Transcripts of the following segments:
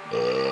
Uh,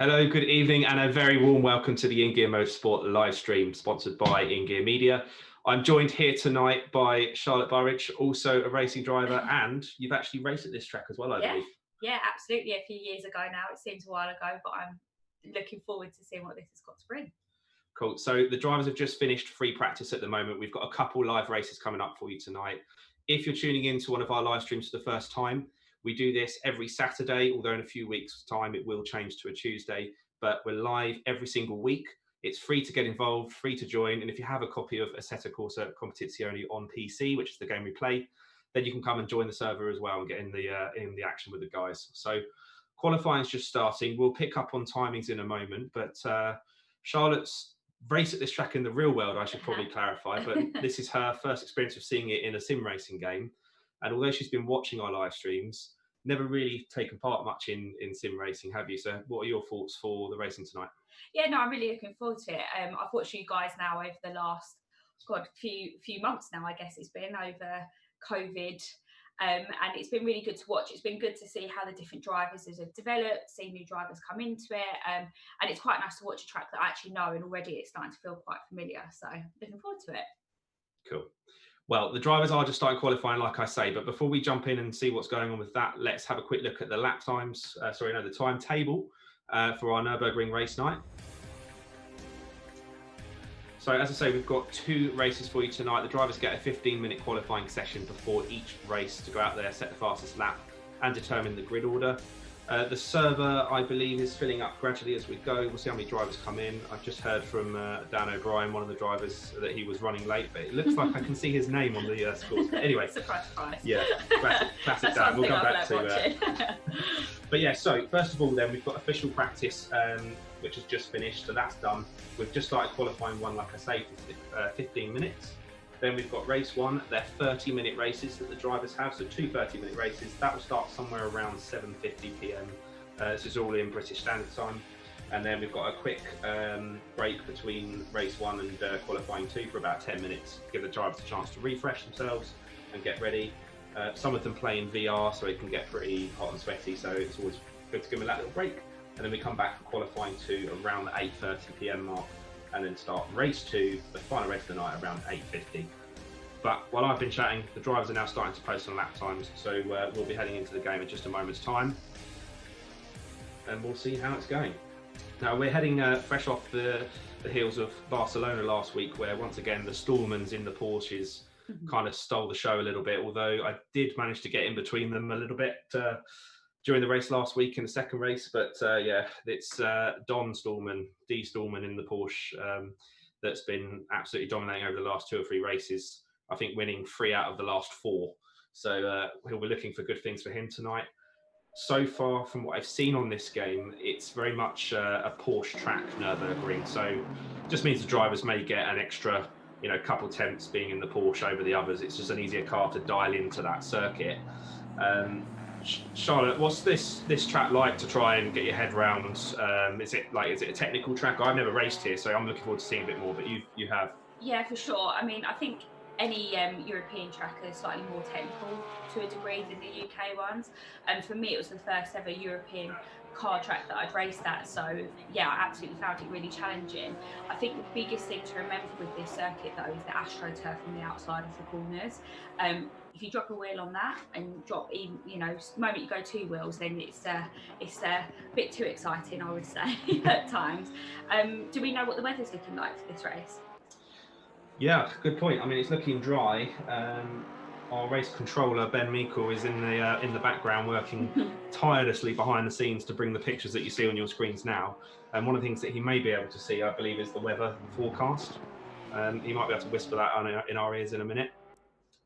Hello, good evening, and a very warm welcome to the InGear Motorsport live stream sponsored by InGear Media. I'm joined here tonight by Charlotte Burridge, also a racing driver, and you've actually raced at this track as well, I believe. Yeah, absolutely. A few years ago now. It seems a while ago, but I'm looking forward to seeing what this has got to bring. Cool. So the drivers have just finished free practice at the moment. We've got a couple live races coming up for you tonight. If you're tuning in to one of our live streams for the first time, we do this every Saturday, although in a few weeks' time it will change to a Tuesday. But we're live every single week. It's free to get involved, free to join. And if you have a copy of Assetto Corsa Competizione on PC, which is the game we play, then you can come and join the server as well and get in the action with the guys. So qualifying is just starting. We'll pick up on timings in a moment, but Charlotte's race at this track in the real world, I should probably clarify, but this is her first experience of seeing it in a sim racing game. And although she's been watching our live streams, never really taken part much in sim racing, have you? So what are your thoughts for the racing tonight? Yeah, no, I'm really looking forward to it. I've watched you guys now over the last few months now, I guess it's been over COVID. And it's been really good to watch. It's been good to see how the different drivers have developed, see new drivers come into it. And it's quite nice to watch a track that I actually know, and already it's starting to feel quite familiar. So looking forward to it. Cool. Well, the drivers are just starting qualifying, like I say, but before we jump in and see what's going on with that, let's have a quick look at the lap times, the timetable for our Nurburgring race night. So as I say, we've got 2 races for you tonight. The drivers get a 15-minute qualifying session before each race to go out there, set the fastest lap and determine the grid order. The server, I believe, is filling up gradually as we go. We'll see how many drivers come in. I've just heard from Dan O'Brien, one of the drivers, that he was running late, but it looks like I can see his name on the scores. But anyway. Surprise, surprise. Yeah, classic Dan. We'll come back to But yeah, so first of all then, we've got official practice, which has just finished, so that's done. We've just started qualifying one, like I say, for 15 minutes. Then we've got race 1. They're 30-minute races that the drivers have, so 2 30-minute races. That will start somewhere around 7:50 p.m. This is all in British Standard Time. And then we've got a quick break between race 1 and qualifying 2 for about 10 minutes. Give the drivers a chance to refresh themselves and get ready. Some of them play in VR, so it can get pretty hot and sweaty, so it's always good to give them that little break. And then we come back for qualifying 2 around the 8:30 p.m. mark, and then start race 2, the final race of the night, around 8:50. But while I've been chatting, the drivers are now starting to post on lap times, so we'll be heading into the game in just a moment's time, and we'll see how it's going. Now we're heading fresh off the heels of Barcelona last week, where once again the Stallmans in the Porsches kind of stole the show a little bit, although I did manage to get in between them a little bit during the race last week in the second race. But yeah, it's Don Stallman, D Stallman in the Porsche that's been absolutely dominating over the last 2 or 3 races. I think winning 3 out of the last 4. So we're looking for good things for him tonight. So far, from what I've seen on this game, it's very much a Porsche track, Nurburgring. So it just means the drivers may get an extra, couple tenths being in the Porsche over the others. It's just an easier car to dial into that circuit. Charlotte, what's this track like to try and get your head round? Is it a technical track? I've never raced here, so I'm looking forward to seeing a bit more, but you have. Yeah, for sure. I mean, I think any European track is slightly more technical to a degree than the UK ones. And for me, it was the first ever European car track that I'd raced at. So yeah, I absolutely found it really challenging. I think the biggest thing to remember with this circuit though is the AstroTurf on the outside of the corners. If you drop a wheel on that and drop even, the moment you go 2 wheels, then it's a bit too exciting, I would say, at times. Do we know what the weather's looking like for this race? Yeah, good point. I mean, it's looking dry. Our race controller, Ben Meikle, is in the background working tirelessly behind the scenes to bring the pictures that you see on your screens now. And one of the things that he may be able to see, I believe, is the weather forecast. He might be able to whisper that in our ears in a minute,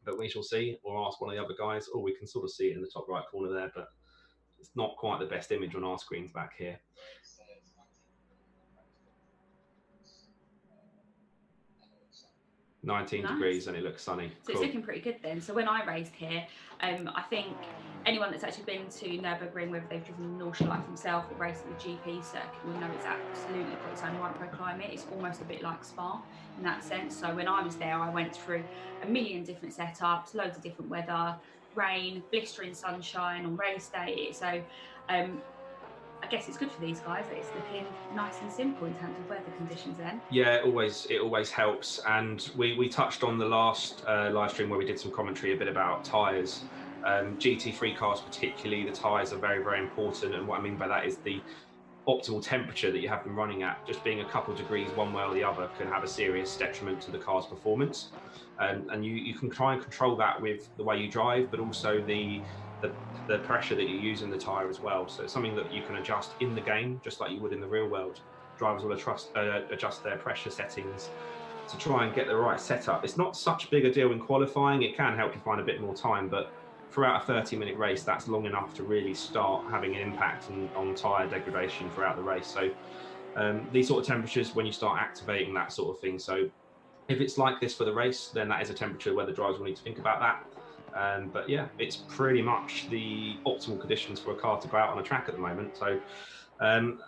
but we shall see, or ask one of the other guys. Or we can sort of see it in the top right corner there, but it's not quite the best image on our screens back here. 19 nice. Degrees and it looks sunny. So cool. It's looking pretty good then. So when I raced here, I think anyone that's actually been to Nurburgring, whether they've driven the Nordschleife themselves or raced at the GP circuit, will know it's absolutely got its own microclimate. It's almost a bit like Spa in that sense. So when I was there, I went through a million different setups, loads of different weather, rain, blistering sunshine on race day. So I guess it's good for these guys that it's looking nice and simple in terms of weather conditions then. Yeah, it always helps. And we touched on the last live stream where we did some commentary a bit about tyres. GT3 cars particularly, the tyres are very, very important. And what I mean by that is the optimal temperature that you have them running at. Just being a couple degrees one way or the other can have a serious detriment to the car's performance. And you can try and control that with the way you drive, but also the pressure that you use in the tyre as well. So it's something that you can adjust in the game, just like you would in the real world. Drivers will adjust their pressure settings to try and get the right setup. It's not such a big a deal in qualifying. It can help you find a bit more time, but throughout a 30-minute race, that's long enough to really start having an impact on tyre degradation throughout the race. So these sort of temperatures, when you start activating that sort of thing. So if it's like this for the race, then that is a temperature where the drivers will need to think about that. But yeah, it's pretty much the optimal conditions for a car to go out on a track at the moment. So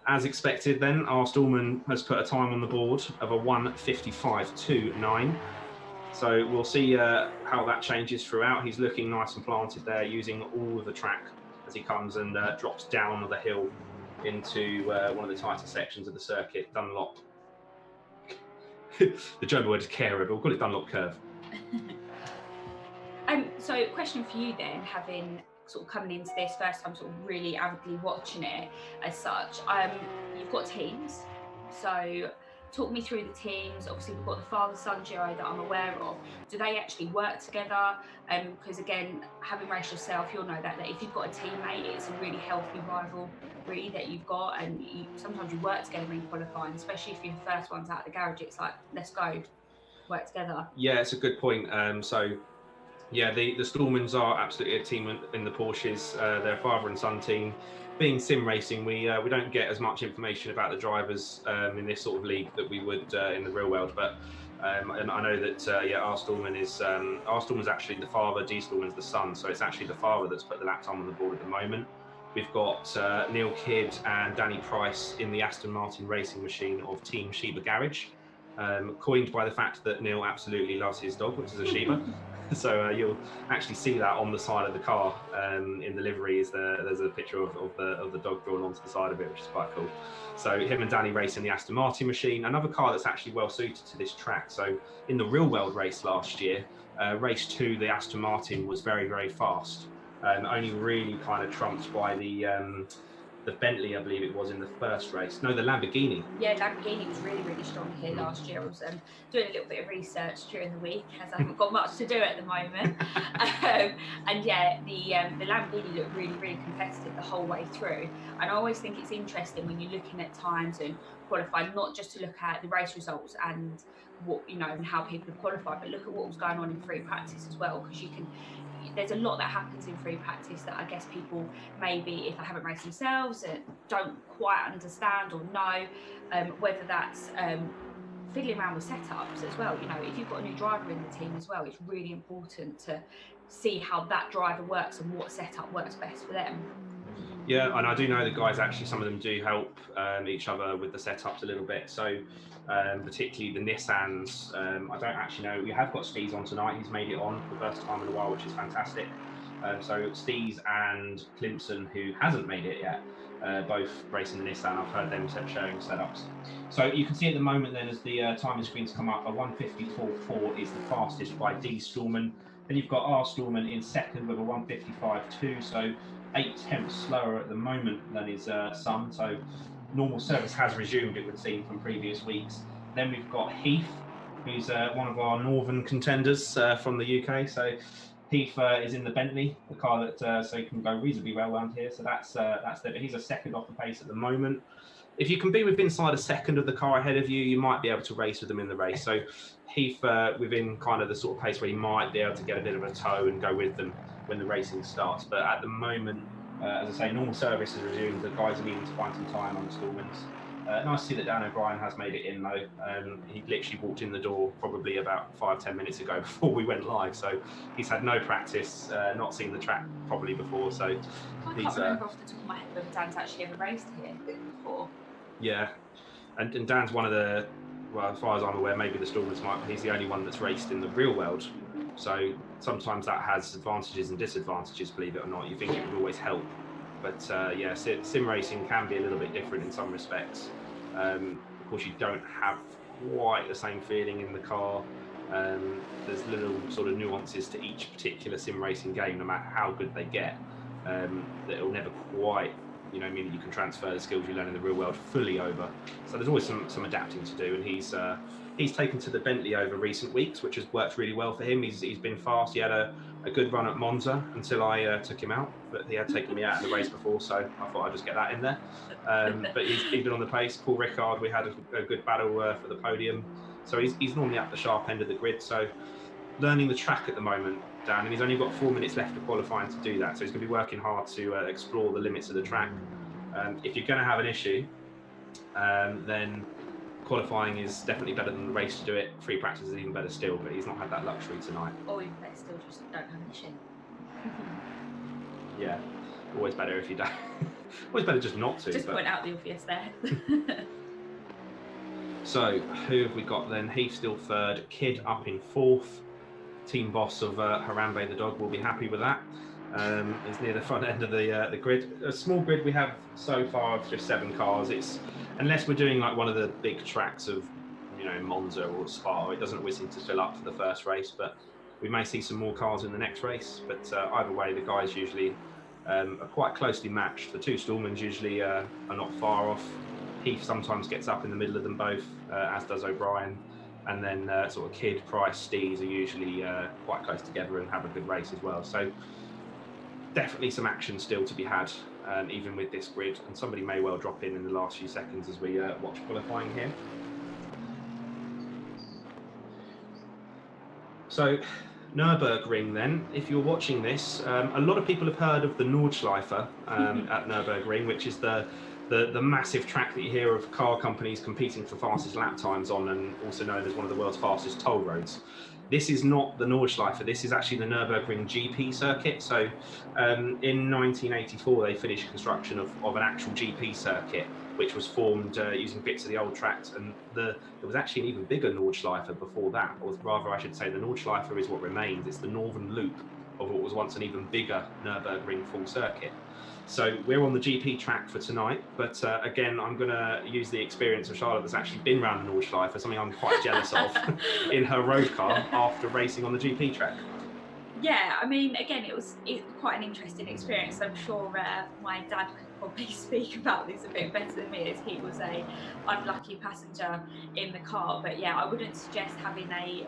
as expected then, our Stallman has put a time on the board of a 1:55.29. So we'll see how that changes throughout. He's looking nice and planted there, using all of the track as he comes and drops down the hill into one of the tighter sections of the circuit, Dunlop. The German word is carer, but we'll call it Dunlop curve. So question for you then, having sort of coming into this first time, sort of really avidly watching it as such, you've got teams. So talk me through the teams. Obviously we've got the father-son duo that I'm aware of. Do they actually work together? Because again, having raced yourself, you'll know that if you've got a teammate, it's a really healthy rivalry that you've got, and sometimes you work together in qualifying, especially if you're the first ones out of the garage. It's like, let's go, work together. Yeah, it's a good point. Yeah, the Stallmans are absolutely a team in the Porsches. They're a father and son team. Being sim racing, we don't get as much information about the drivers in this sort of league that we would in the real world. But and I know that R. Stallman's actually the father, D. Stallman's the son. So it's actually the father that's put the lap time on the board at the moment. We've got Neil Kidd and Danny Price in the Aston Martin racing machine of Team Sheba Garage, coined by the fact that Neil absolutely loves his dog, which is a Sheba. So you'll actually see that on the side of the car in the livery. There's a picture of the dog drawn onto the side of it, which is quite cool. So him and Danny race in the Aston Martin machine, another car that's actually well suited to this track. So in the real world race last year, race 2, the Aston Martin was very, very fast, only really kind of trumped by the Bentley, I believe it was, in the first race. No, the Lamborghini. Yeah, Lamborghini was really, really strong here last year. I was doing a little bit of research during the week, as I haven't got much to do at the moment. And yeah, the Lamborghini looked really, really competitive the whole way through. And I always think it's interesting when you're looking at times and qualifying, not just to look at the race results and what, you know, and how people have qualified, but look at what was going on in free practice as well, because there's a lot that happens in free practice that I guess people maybe, if they haven't raced themselves, don't quite understand or know, whether that's fiddling around with setups as well. You know, if you've got a new driver in the team as well, it's really important to see how that driver works and what setup works best for them. Yeah, and I do know the guys, actually, some of them do help each other with the setups a little bit. So particularly the Nissans, I don't actually know. We have got Steez on tonight. He's made it on for the first time in a while, which is fantastic. So Steez and Clemson, who hasn't made it yet, both racing the Nissan. I've heard them showing setups. So you can see at the moment then, as the timing screens come up, a 1:54.4 is the fastest by D. Stallman. Then you've got R. Stallman in second with a 1:55.2, so 0.8 slower at the moment than his son. So normal service has resumed, it would seem, from previous weeks. Then we've got Heath, who's one of our northern contenders from the UK. So Heath is in the Bentley, the car that so he can go reasonably well around here. So that's there. But he's a second off the pace at the moment. If you can be within inside a second of the car ahead of you, you might be able to race with them in the race. So Heath within kind of the sort of pace where he might be able to get a bit of a toe and go with them when the racing starts. But at the moment, as I say, normal service is resumed. The guys are needing to find some time on the Stallmans. Nice to see that Dan O'Brien has made it in though. He literally walked in the door probably about 5-10 minutes ago before we went live. So he's had no practice, not seen the track properly before. So I can't remember off the top of my head whether Dan's actually ever raced here before. Yeah, and Dan's one of the, well, as far as I'm aware, maybe the Stallmans might, but he's the only one that's raced in the real world. So sometimes that has advantages and disadvantages, believe it or not. You think it would always help, But yeah, sim racing can be a little bit different in some respects. Of course, you don't have quite the same feeling in the car. There's little sort of nuances to each particular sim racing game, no matter how good they get, that it'll never quite, you know, mean that you can transfer the skills you learn in the real world fully over. So there's always some adapting to do, and he's taken to the Bentley over recent weeks, which has worked really well for him. He's been fast. He had a good run at Monza until I took him out, but he had taken me out in the race before, so I thought I'd just get that in there. But he's been on the pace. Paul Ricard, we had a good battle for the podium. So he's normally at the sharp end of the grid. So learning the track at the moment, Dan, and he's only got 4 minutes left of qualifying to do that. So he's going to be working hard to explore the limits of the track. If you're going to have an issue, then qualifying is definitely better than the race to do it. Free practice is even better still, but he's not had that luxury tonight. Or even better still, just don't have an issue. Yeah, always better if you don't. Always better just not to. Just point out the obvious there. So, who have we got then? Heath still third, Kid up in fourth. Team boss of Harambe the dog will be happy with that. He's near the front end of the grid. A small grid we have so far of just 7 cars. It's unless we're doing like one of the big tracks of, you know, Monza or Spa, it doesn't always seem to fill up for the first race, but we may see some more cars in the next race. But either way, the guys usually are quite closely matched. The 2 Stallmans usually are not far off. Heath sometimes gets up in the middle of them both, as does O'Brien. And then sort of Kid, Price, Stees are usually quite close together and have a good race as well. So definitely some action still to be had, even with this grid. And somebody may well drop in the last few seconds as we watch qualifying here. So Nurburgring then, if you're watching this, a lot of people have heard of the Nordschleife at Nurburgring, which is the massive track that you hear of car companies competing for fastest lap times on, and also known as one of the world's fastest toll roads. This is not the Nordschleife, this is actually the Nurburgring GP circuit. So in 1984, they finished construction of an actual GP circuit, which was formed using bits of the old tracks. And there was actually an even bigger Nordschleife before that, or rather I should say the Nordschleife is what remains. It's the northern loop of what was once an even bigger Nurburgring full circuit. So we're on the GP track for tonight, but again, I'm going to use the experience of Charlotte that's actually been around the Nordschleife for something I'm quite jealous of in her road car after racing on the GP track. Yeah, I mean, again, it was quite an interesting experience. I'm sure my dad could probably speak about this a bit better than me, as he was a unlucky passenger in the car. But yeah, I wouldn't suggest having a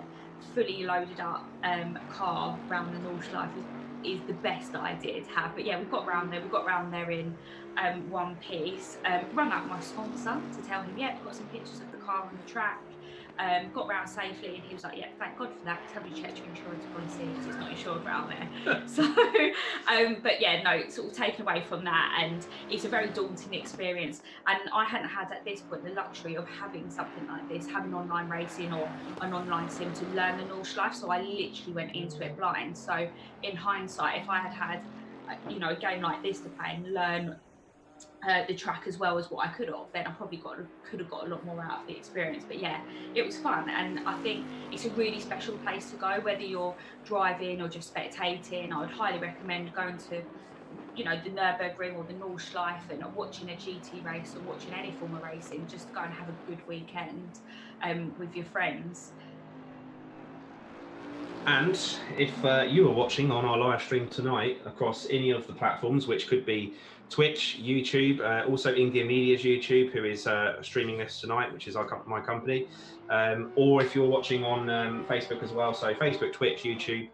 fully loaded up car around the Nordschleife is the best idea to have. But yeah, we got round there in one piece. Rung up my sponsor to tell him, yeah, we've got some pictures of the car on the track. Got round safely, and he was like, yeah, thank God for that, because have you checked your insurance policy, because it's not insured around there. So but yeah, no, sort of taken away from that, and it's a very daunting experience. And I hadn't had at this point the luxury of having something like this, having online racing or an online sim to learn the Nordschleife, so I literally went into it blind. So in hindsight, if I had you know, a game like this to play and learn the track as well as what I could have, then I probably could have got a lot more out of the experience. But yeah, it was fun, and I think it's a really special place to go, whether you're driving or just spectating. I would highly recommend going to, you know, the Nurburgring or the Nordschleife and watching a GT race or watching any form of racing, just to go and have a good weekend with your friends. And if you are watching on our live stream tonight across any of the platforms, which could be Twitch, YouTube, also InGear Media's YouTube, who is streaming this tonight, which is my company, or if you're watching on Facebook as well, so Facebook, Twitch, YouTube,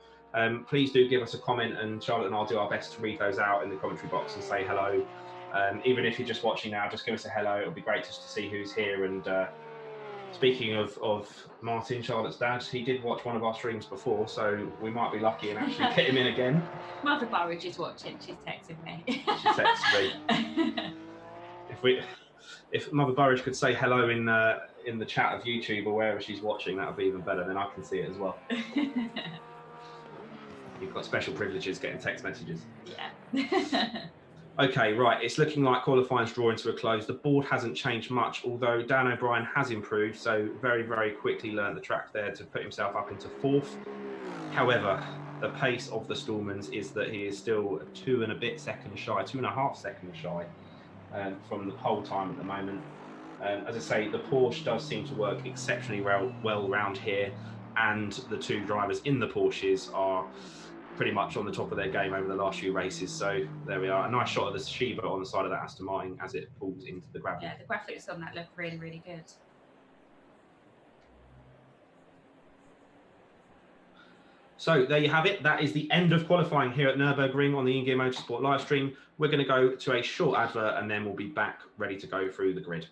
please do give us a comment, and Charlotte and I'll do our best to read those out in the commentary box and say hello. Even if you're just watching now, just give us a hello. It'll be great just to see who's here. And speaking of Martin, Charlotte's dad, he did watch one of our streams before, so we might be lucky and actually get him in again. Mother Burridge is watching. She's texting me. She texted me. If Mother Burridge could say hello in the chat of YouTube or wherever she's watching, that would be even better. Then I can see it as well. You've got special privileges getting text messages. Yeah. Okay, right, it's looking like qualifying's drawing to a close. The board hasn't changed much, although Dan O'Brien has improved, so very, very quickly learned the track there to put himself up into fourth. However, the pace of the Stallmans is that he is still 2.5 seconds shy from the pole time at the moment. As I say, the Porsche does seem to work exceptionally well around here, and the two drivers in the Porsches are pretty much on the top of their game over the last few races. So there we are. A nice shot of the Shiba on the side of that Aston Martin as it pulls into the gravel. Yeah, the graphics on that look really, really good. So there you have it. That is the end of qualifying here at Nurburgring on the InGear Motorsport live stream. We're going to go to a short advert and then we'll be back ready to go through the grid.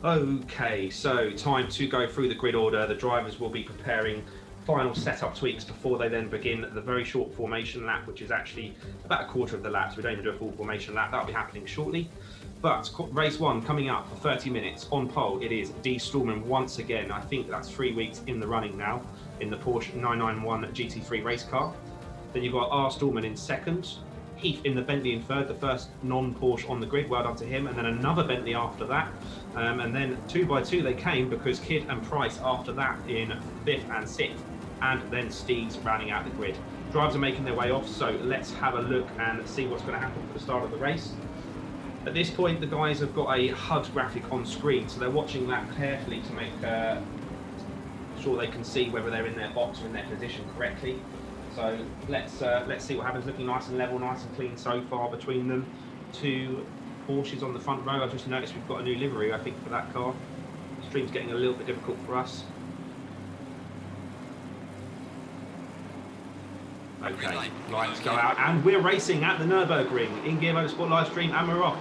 Okay, so time to go through the grid order. The drivers will be preparing final setup tweaks before they then begin the very short formation lap, which is actually about a quarter of the lap, so we don't even do a full formation lap. That'll be happening shortly. But race one coming up for 30 minutes on pole, it is D. Stallman once again. I think that's 3 weeks in the running now in the Porsche 991 GT3 race car. Then you've got R. Stallman in second, Heath in the Bentley in third, the first non-Porsche on the grid, well done to him, and then another Bentley after that. And then 2 by 2 they came because Kidd and Price after that in 5th and 6th, and then Steeds rounding out the grid. Drivers are making their way off, so let's have a look and see what's going to happen for the start of the race. At this point, the guys have got a HUD graphic on screen, so they're watching that carefully to make sure they can see whether they're in their box or in their position correctly. So let's see what happens. Looking nice and level, nice and clean so far between them. 2 Porsches on the front row. I've just noticed we've got a new livery, I think, for that car. The stream's getting a little bit difficult for us. Okay, lights go out, and we're racing at the Nurburgring. InGear Motorsport live stream, and we're off.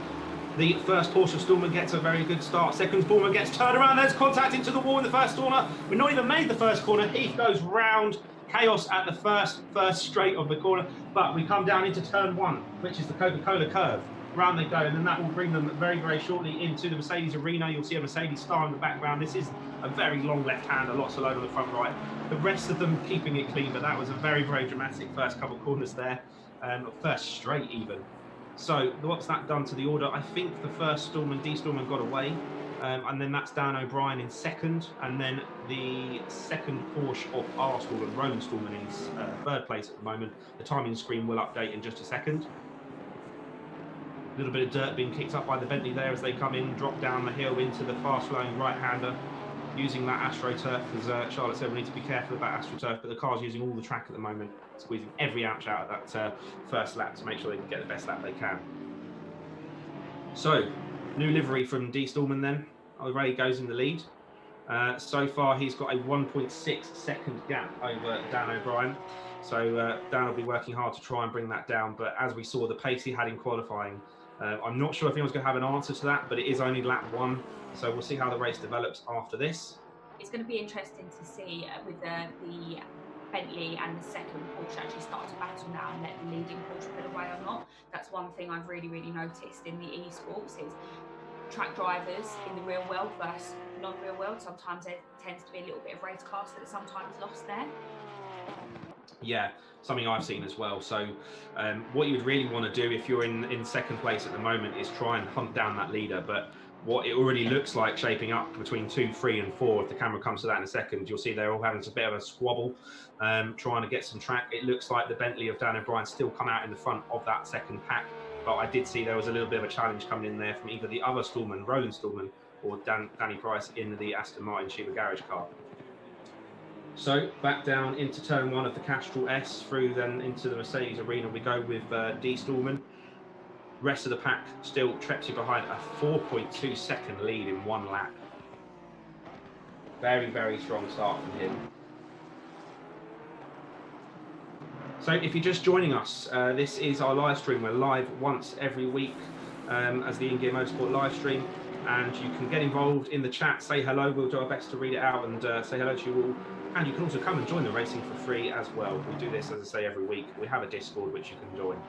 The first Porsche Stallman gets a very good start. Second Stallman gets turned around. There's contact into the wall in the first corner. We've not even made the first corner. Heath goes round. Chaos at the first straight of the corner, but we come down into turn 1, which is the Coca-Cola curve. Round they go, and then that will bring them very, very shortly into the Mercedes arena. You'll see a Mercedes star in the background. This is a very long left-hander, lots of load on the front right. The rest of them keeping it clean, but that was a very, very dramatic first couple of corners there, first straight even. So what's that done to the order? I think the first Stallman, D. Stallman, got away. And then that's Dan O'Brien in second, and then the second Porsche of R. Stallman, Roman Stallman, in third place at the moment. The timing screen will update in just a second. A little bit of dirt being kicked up by the Bentley there as they come in, drop down the hill into the fast-flowing right-hander, using that AstroTurf. As Charlotte said, we need to be careful about AstroTurf, but the car's using all the track at the moment, squeezing every ounce out of that first lap to make sure they can get the best lap they can. So, new livery from D. Stallman then. Ray goes in the lead. So far, he's got a 1.6 second gap over Dan O'Brien. So Dan will be working hard to try and bring that down. But as we saw, the pace he had in qualifying, I'm not sure if anyone's going to have an answer to that, but it is only lap 1. So we'll see how the race develops after this. It's going to be interesting to see with the Bentley and the second Porsche actually start to battle now and let the leading Porsche pull away or not. That's one thing I've really, really noticed in the esports is track drivers in the real world versus non-real world. Sometimes there tends to be a little bit of race cast that's sometimes lost there. Yeah, something I've seen as well. So what you would really want to do if you're in second place at the moment is try and hunt down that leader. But what it already looks like shaping up between 2, 3 and 4, if the camera comes to that in a second, you'll see they're all having a bit of a squabble, trying to get some track. It looks like the Bentley of Dan O'Brien still come out in the front of that second pack. But I did see there was a little bit of a challenge coming in there from either the other Stallman, Roland Stallman, or Danny Price in the Aston Martin Shiva Garage car. So back down into turn 1 of the Castrol S, through then into the Mercedes arena we go with D Stallman. Rest of the pack still Trepsy behind, a 4.2 second lead in 1 lap. Very, very strong start from him. So if you're just joining us, this is our live stream. We're live once every week as the InGear Motorsport live stream, and you can get involved in the chat, say hello, we'll do our best to read it out and say hello to you all. And you can also come and join the racing for free as well. We do this, as I say, every week. We have a Discord which you can join.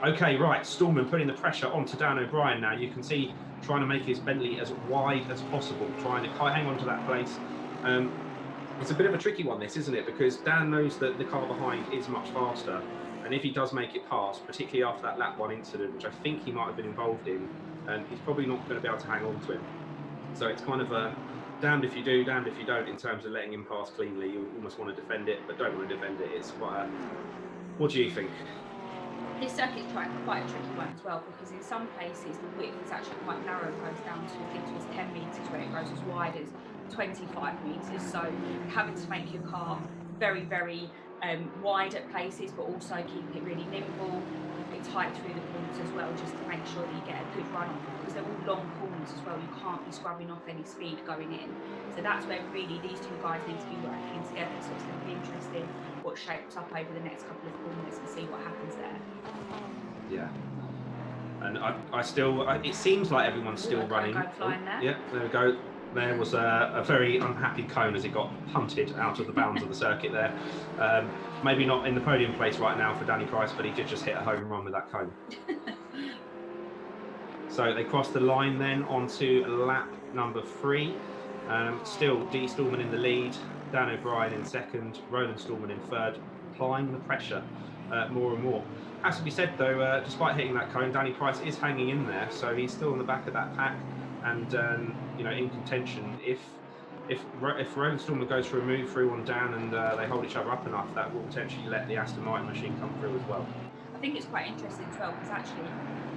Okay, right, Stallman putting the pressure onto Dan O'Brien now. You can see trying to make his Bentley as wide as possible, trying to hang on to that place. It's a bit of a tricky one, this, isn't it? Because Dan knows that the car behind is much faster. And if he does make it past, particularly after that lap 1 incident, which I think he might have been involved in, he's probably not going to be able to hang on to him. So it's kind of a damned if you do, damned if you don't in terms of letting him pass cleanly. You almost want to defend it, but don't want to defend it. It's quite a... What do you think? This circuit's quite a tricky one as well, because in some places the width is actually quite narrow. It goes down to, I think it was 10 metres, where it goes as wide as 25 metres. So having to make your car very, very wide at places, but also keep it really nimble, keep it tight through the corners as well, just to make sure that you get a good run off, because they're all long corners as well. You can't be scrubbing off any speed going in. So that's where really these two guys need to be working together. So it's going to be interesting what shapes up over the next couple of corners and see what happens there. Yeah. And I still, it seems like everyone's still running. Go flying there. Yeah, there we go. There was a very unhappy cone as it got punted out of the bounds of the circuit there. Maybe not in the podium place right now for Danny Price, but he did just hit a home run with that cone. So they crossed the line then onto lap number 3. Still D Stallman in the lead, Dan O'Brien in second, Roland Stallman in third, applying the pressure more and more. Has to be said though, despite hitting that cone, Danny Price is hanging in there, so he's still on the back of that pack and you know, in contention. If Roland Stallman goes for a move through on Dan and they hold each other up enough, that will potentially let the Aston Martin machine come through as well. I think it's quite interesting as well, because actually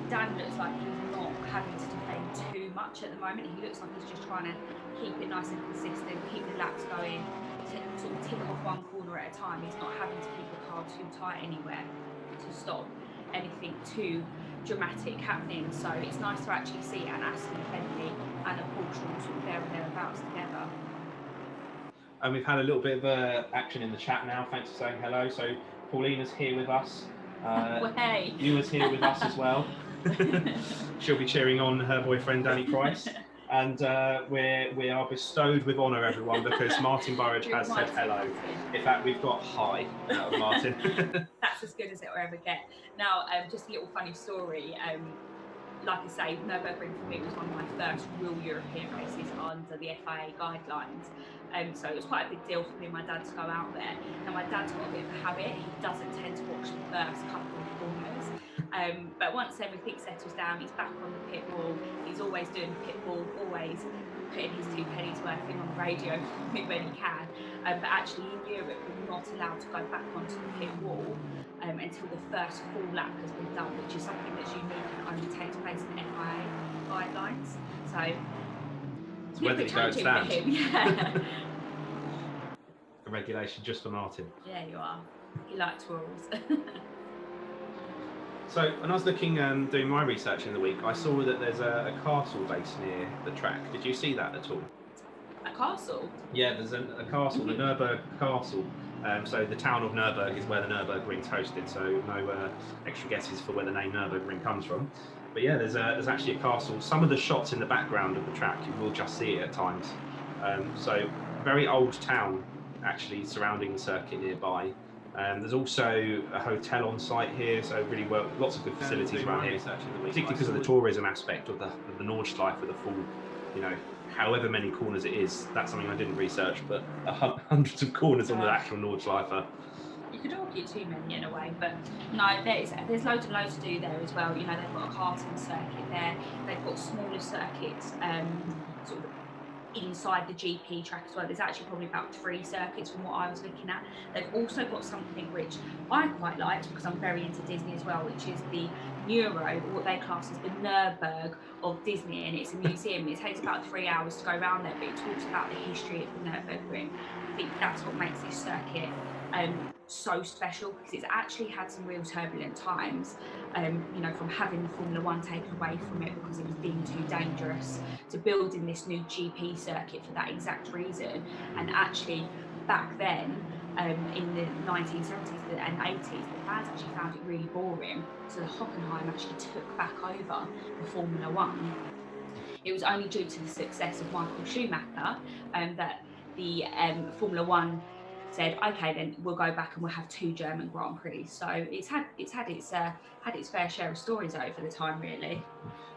Dan looks like he's not having to defend too much at the moment. He looks like he's just trying to keep it nice and consistent, keep the laps going, sort of tick off one corner at a time. He's not having to keep the car too tight anywhere to stop anything too dramatic happening. So it's nice to actually see an Aston Bentley and a Porsche sort of there and thereabouts together. And we've had a little bit of action in the chat now. Thanks for saying hello. So Paulina's here with us. Well, hey. You was here with us as well. She'll be cheering on her boyfriend Danny Price. And we are bestowed with honour, everyone, because Martin Burridge has said hello. In fact, we've got hi out of Martin. That's as good as it will ever get. Now, just a little funny story. Like I say, Nurburgring for me was one of my first real European races under the FIA guidelines. So it was quite a big deal for me and my dad to go out there. Now, my dad's got a bit of a habit. He doesn't tend to watch the first couple of corners. But once everything settles down, he's back on the pit wall. He's always doing the pit wall, always putting his 2 pennies worth in on the radio when he can. But actually in Europe, we're not allowed to go back onto the pit wall until the first full lap has been done, which is something that's unique and only takes place in the FIA guidelines. So it's where did it go stand? Yeah. A regulation just for Martin. Yeah, you are. He likes rules. So when I was looking doing my research in the week, I saw that there's a castle based near the track. Did you see that at all? A castle? Yeah, there's a castle, the Nurburg Castle. So the town of Nurburg is where the Nurburgring's hosted, so no extra guesses for where the name Nurburgring comes from. But yeah, there's actually a castle. Some of the shots in the background of the track, you will just see it at times. So very old town actually surrounding the circuit nearby. There's also a hotel on site here, so really well, lots of good facilities around here, particularly because of the tourism aspect of the Nordschleife with the full, you know, however many corners it is. That's something I didn't research, but hundreds of corners on the actual Nordschleife. You could argue too many in a way, but no, there's loads and loads to do there as well. You know, they've got a karting circuit there. They've got smaller circuits, sort of inside the GP track as well. There's actually probably about 3 circuits from what I was looking at. They've also got something which I quite liked because I'm very into Disney as well, which is the Neuro, what they class as the Nurburgring of Disney, and it's a museum. It takes about 3 hours to go around there, but it talks about the history of the Nurburgring. I think that's what makes this circuit so special, because it's actually had some real turbulent times, you know, from having the Formula One taken away from it because it was deemed too dangerous, to building this new GP circuit for that exact reason. And actually back then, in the 1970s and 80s, the fans actually found it really boring, so the Hockenheim actually took back over the Formula One. It was only due to the success of Michael Schumacher that the Formula One said, okay, then we'll go back and we'll have 2 German Grand Prix. So it's had its fair share of stories over the time, really.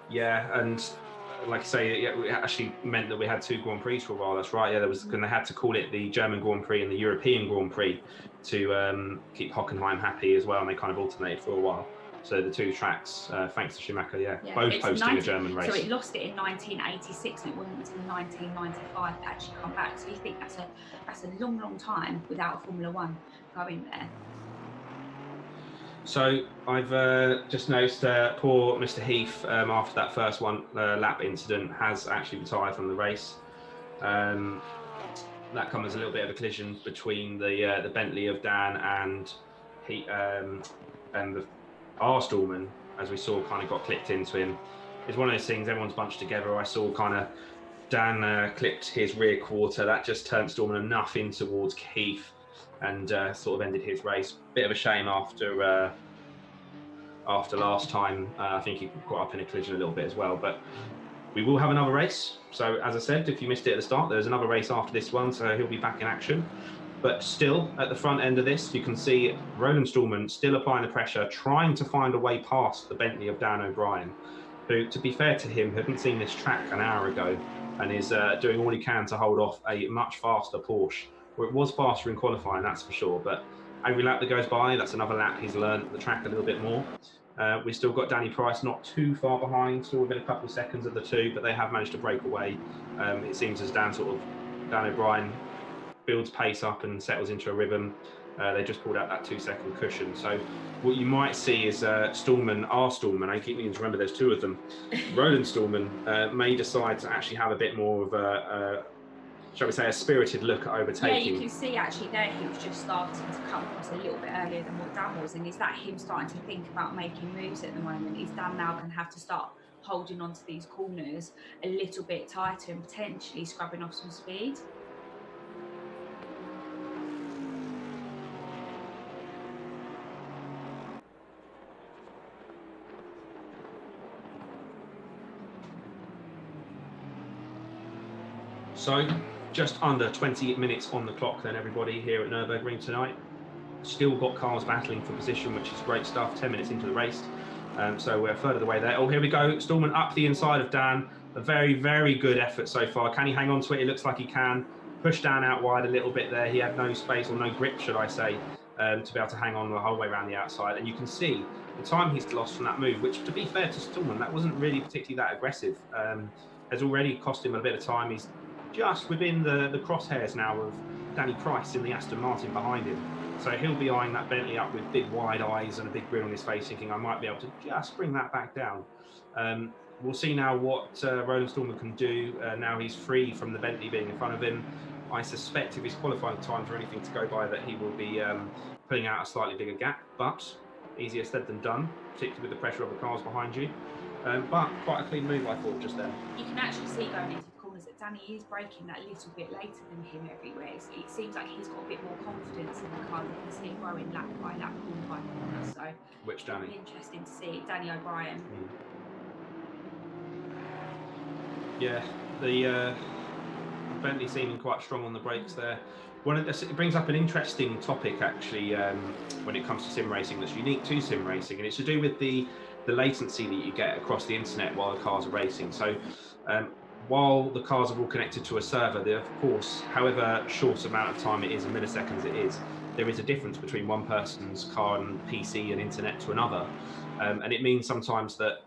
Yeah, and like I say, it actually meant that we had 2 Grand Prix for a while. That's right. Yeah, there was, and they had to call it the German Grand Prix and the European Grand Prix to keep Hockenheim happy as well, and they kind of alternated for a while. So the 2 tracks, thanks to Schumacher, both hosting a German race. So it lost it in 1986, and it wasn't until 1995 that actually come back. So you think that's a long, long time without a Formula One going there. So I've just noticed poor Mr. Heath, after that first lap incident, has actually retired from the race. That comes as a little bit of a collision between the Bentley of Dan and the R-Stallman, as we saw, kind of got clipped into him. It's one of those things, everyone's bunched together. I saw kind of Dan clipped his rear quarter. That just turned Stallman enough in towards Heath and sort of ended his race. Bit of a shame after last time. I think he got caught up in a collision a little bit as well, but we will have another race. So as I said, if you missed it at the start, there's another race after this one, so he'll be back in action. But still, at the front end of this, you can see Roland Stallman still applying the pressure, trying to find a way past the Bentley of Dan O'Brien, who, to be fair to him, hadn't seen this track an hour ago and is doing all he can to hold off a much faster Porsche. Well, it was faster in qualifying, that's for sure, but every lap that goes by, that's another lap he's learned the track a little bit more. We've still got Danny Price not too far behind, still within a couple of seconds of the 2, but they have managed to break away. It seems as Dan O'Brien builds pace up and settles into a rhythm. They just pulled out that 2-second cushion. So what you might see is Stallman, I keep needing to remember there's 2 of them. Roland Stallman may decide to actually have a bit more of a shall we say, a spirited look at overtaking. Yeah, you can see actually there he was just starting to come across a little bit earlier than what Dan was, and is that him starting to think about making moves at the moment? Is Dan now going to have to start holding on to these corners a little bit tighter and potentially scrubbing off some speed? So, just under 20 minutes on the clock then, everybody, here at Nurburgring tonight. Still got cars battling for position, which is great stuff, 10 minutes into the race. So we're further the way there. Oh, here we go. Stallman up the inside of Dan. A very, very good effort so far. Can he hang on to it? It looks like he can. Push Dan out wide a little bit there. He had no space, or no grip, should I say, to be able to hang on the whole way around the outside. And you can see the time he's lost from that move, which, to be fair to Stallman, that wasn't really particularly that aggressive. Has already cost him a bit of time. He's just within the crosshairs now of Danny Price in the Aston Martin behind him. So he'll be eyeing that Bentley up with big wide eyes and a big grin on his face, thinking, I might be able to just bring that back down. We'll see now what Roland Stallman can do. Now he's free from the Bentley being in front of him. I suspect if his qualifying times or anything to go by, that he will be putting out a slightly bigger gap, but easier said than done, particularly with the pressure of the cars behind you. But quite a clean move, I thought, just then. You can actually see going into the corners that Danny is braking that little bit later than him everywhere. So it seems like he's got a bit more confidence in the car. You can see it growing lap by lap, corner by corner. So which Danny? It'll be interesting to see. Danny O'Brien. Yeah, the Bentley seeming quite strong on the brakes there. It brings up an interesting topic actually when it comes to sim racing that's unique to sim racing, and it's to do with the latency that you get across the internet while the cars are racing. So while the cars are all connected to a server, of course, however short amount of time it is, in milliseconds it is, there is a difference between one person's car and PC and internet to another. And it means sometimes that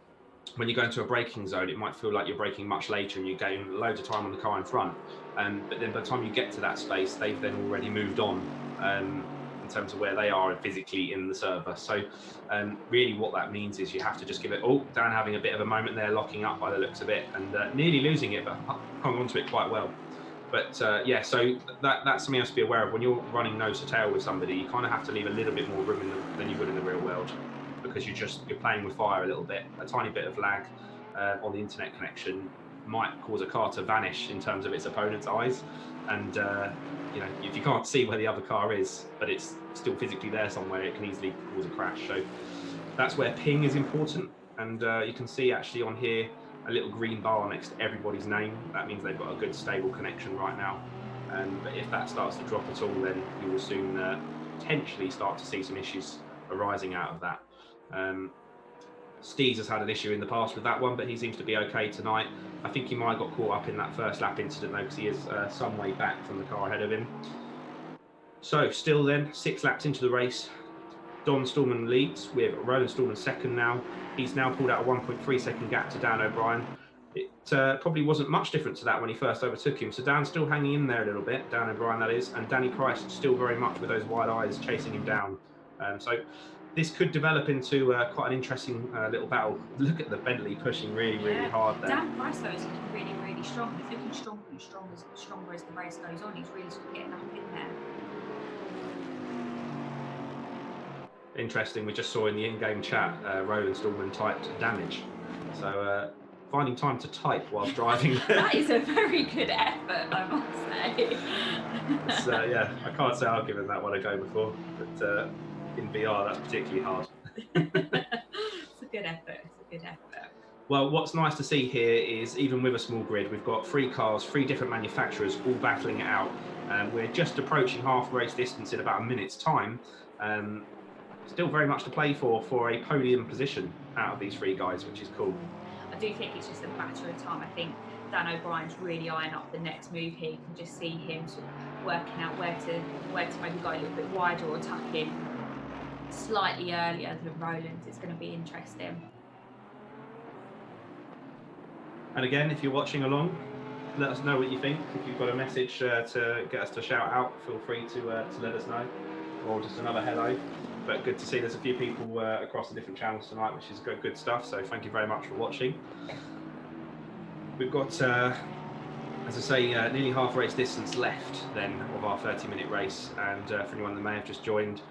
when you go into a braking zone, it might feel like you're braking much later and you gain loads of time on the car in front. But then by the time you get to that space, they've then already moved on in terms of where they are physically in the server. So really what that means is you have to just give it, oh, Dan having a bit of a moment there, locking up by the looks of it, and nearly losing it, but hung on to it quite well. But yeah, so that's something else to be aware of. When you're running nose to tail with somebody, you kind of have to leave a little bit more room than you would in the real world, because you're playing with fire a little bit. A tiny bit of lag on the internet connection might cause a car to vanish in terms of its opponent's eyes, and you know, if you can't see where the other car is, but it's still physically there somewhere, it can easily cause a crash. So that's where ping is important, and you can see actually on here a little green bar next to everybody's name. That means they've got a good stable connection right now. But if that starts to drop at all, then you will soon potentially start to see some issues arising out of that. Steez has had an issue in the past with that one, but he seems to be okay tonight. I think he might have got caught up in that first lap incident though, because he is some way back from the car ahead of him. So still then, 6 laps into the race, Don Stallman leads with Roland Stallman second now. He's now pulled out a 1.3 second gap to Dan O'Brien. It probably wasn't much different to that when he first overtook him. So Dan's still hanging in there a little bit, Dan O'Brien that is, and Danny Price still very much with those wide eyes chasing him down. So this could develop into quite an interesting little battle. Look at the Bentley pushing really hard there. Dan Price though is looking really strong. He's looking stronger and stronger as the race goes on. He's really sort of getting up in there. Interesting, we just saw in the in-game chat, Roland Stallman typed damage. So finding time to type whilst driving. That is a very good effort, I must say. So yeah, I can't say I've given that one a go before, but in VR that's particularly hard. It's a good effort, Well, what's nice to see here is even with a small grid, we've got 3 cars, 3 different manufacturers all battling it out. We're just approaching half race distance in about a minute's time. Still very much to play for a podium position out of these 3 guys, which is cool. I do think it's just a matter of time. I think Dan O'Brien's really eyeing up the next move here. You can just see him sort of working out where to maybe go a little bit wider or tuck in slightly earlier than Roland. It's going to be interesting. And again, if you're watching along, let us know what you think. If you've got a message to get us to shout out, feel free to let us know, or just another hello. But good to see there's a few people across the different channels tonight, which is good stuff. So thank you very much for watching. We've got, as I say, nearly half race distance left then of our 30-minute race. And for anyone that may have just joined,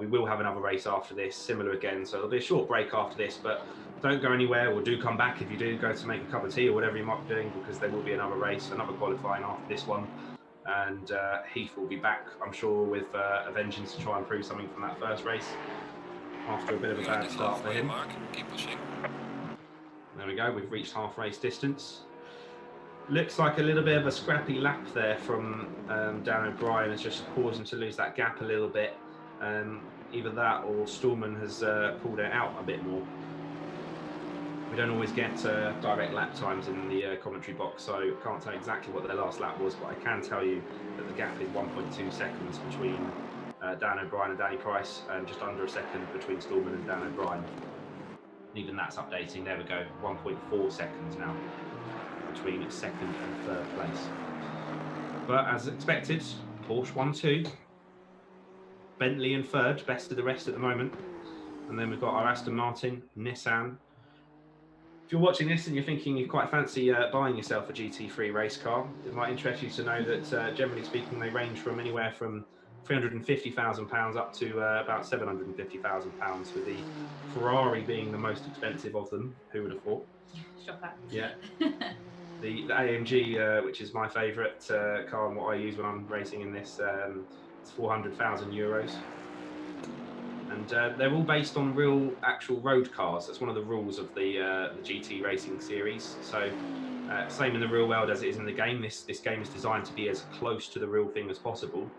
we will have another race after this, similar again. So there'll be a short break after this, but don't go anywhere, or do come back if you do go to make a cup of tea or whatever you might be doing, because there will be another race, another qualifying after this one. And Heath will be back, I'm sure, with a vengeance to try and prove something from that first race after a bit of a bad start for him. Mark. Keep pushing. There we go, we've reached half race distance. Looks like a little bit of a scrappy lap there from Dan O'Brien, has just caused him to lose that gap a little bit. Either that or Stallman has pulled it out a bit more. We don't always get direct lap times in the commentary box, so I can't tell exactly what their last lap was, but I can tell you that the gap is 1.2 seconds between Dan O'Brien and Danny Price, and just under a second between Stallman and Dan O'Brien. Even that's updating, there we go, 1.4 seconds now between second and third place. But as expected, Porsche 1-2, Bentley in third, best of the rest at the moment. And then we've got our Aston Martin, Nissan. If you're watching this and you're thinking you quite fancy buying yourself a GT3 race car, it might interest you to know that generally speaking they range from anywhere from £350,000 up to about £750,000, with the Ferrari being the most expensive of them. Who would have thought? Shocker. Yeah. The AMG, which is my favourite car and what I use when I'm racing in this, it's €400,000. And they're all based on real, actual road cars. That's one of the rules of the GT Racing Series. So, same in the real world as it is in the game. This game is designed to be as close to the real thing as possible.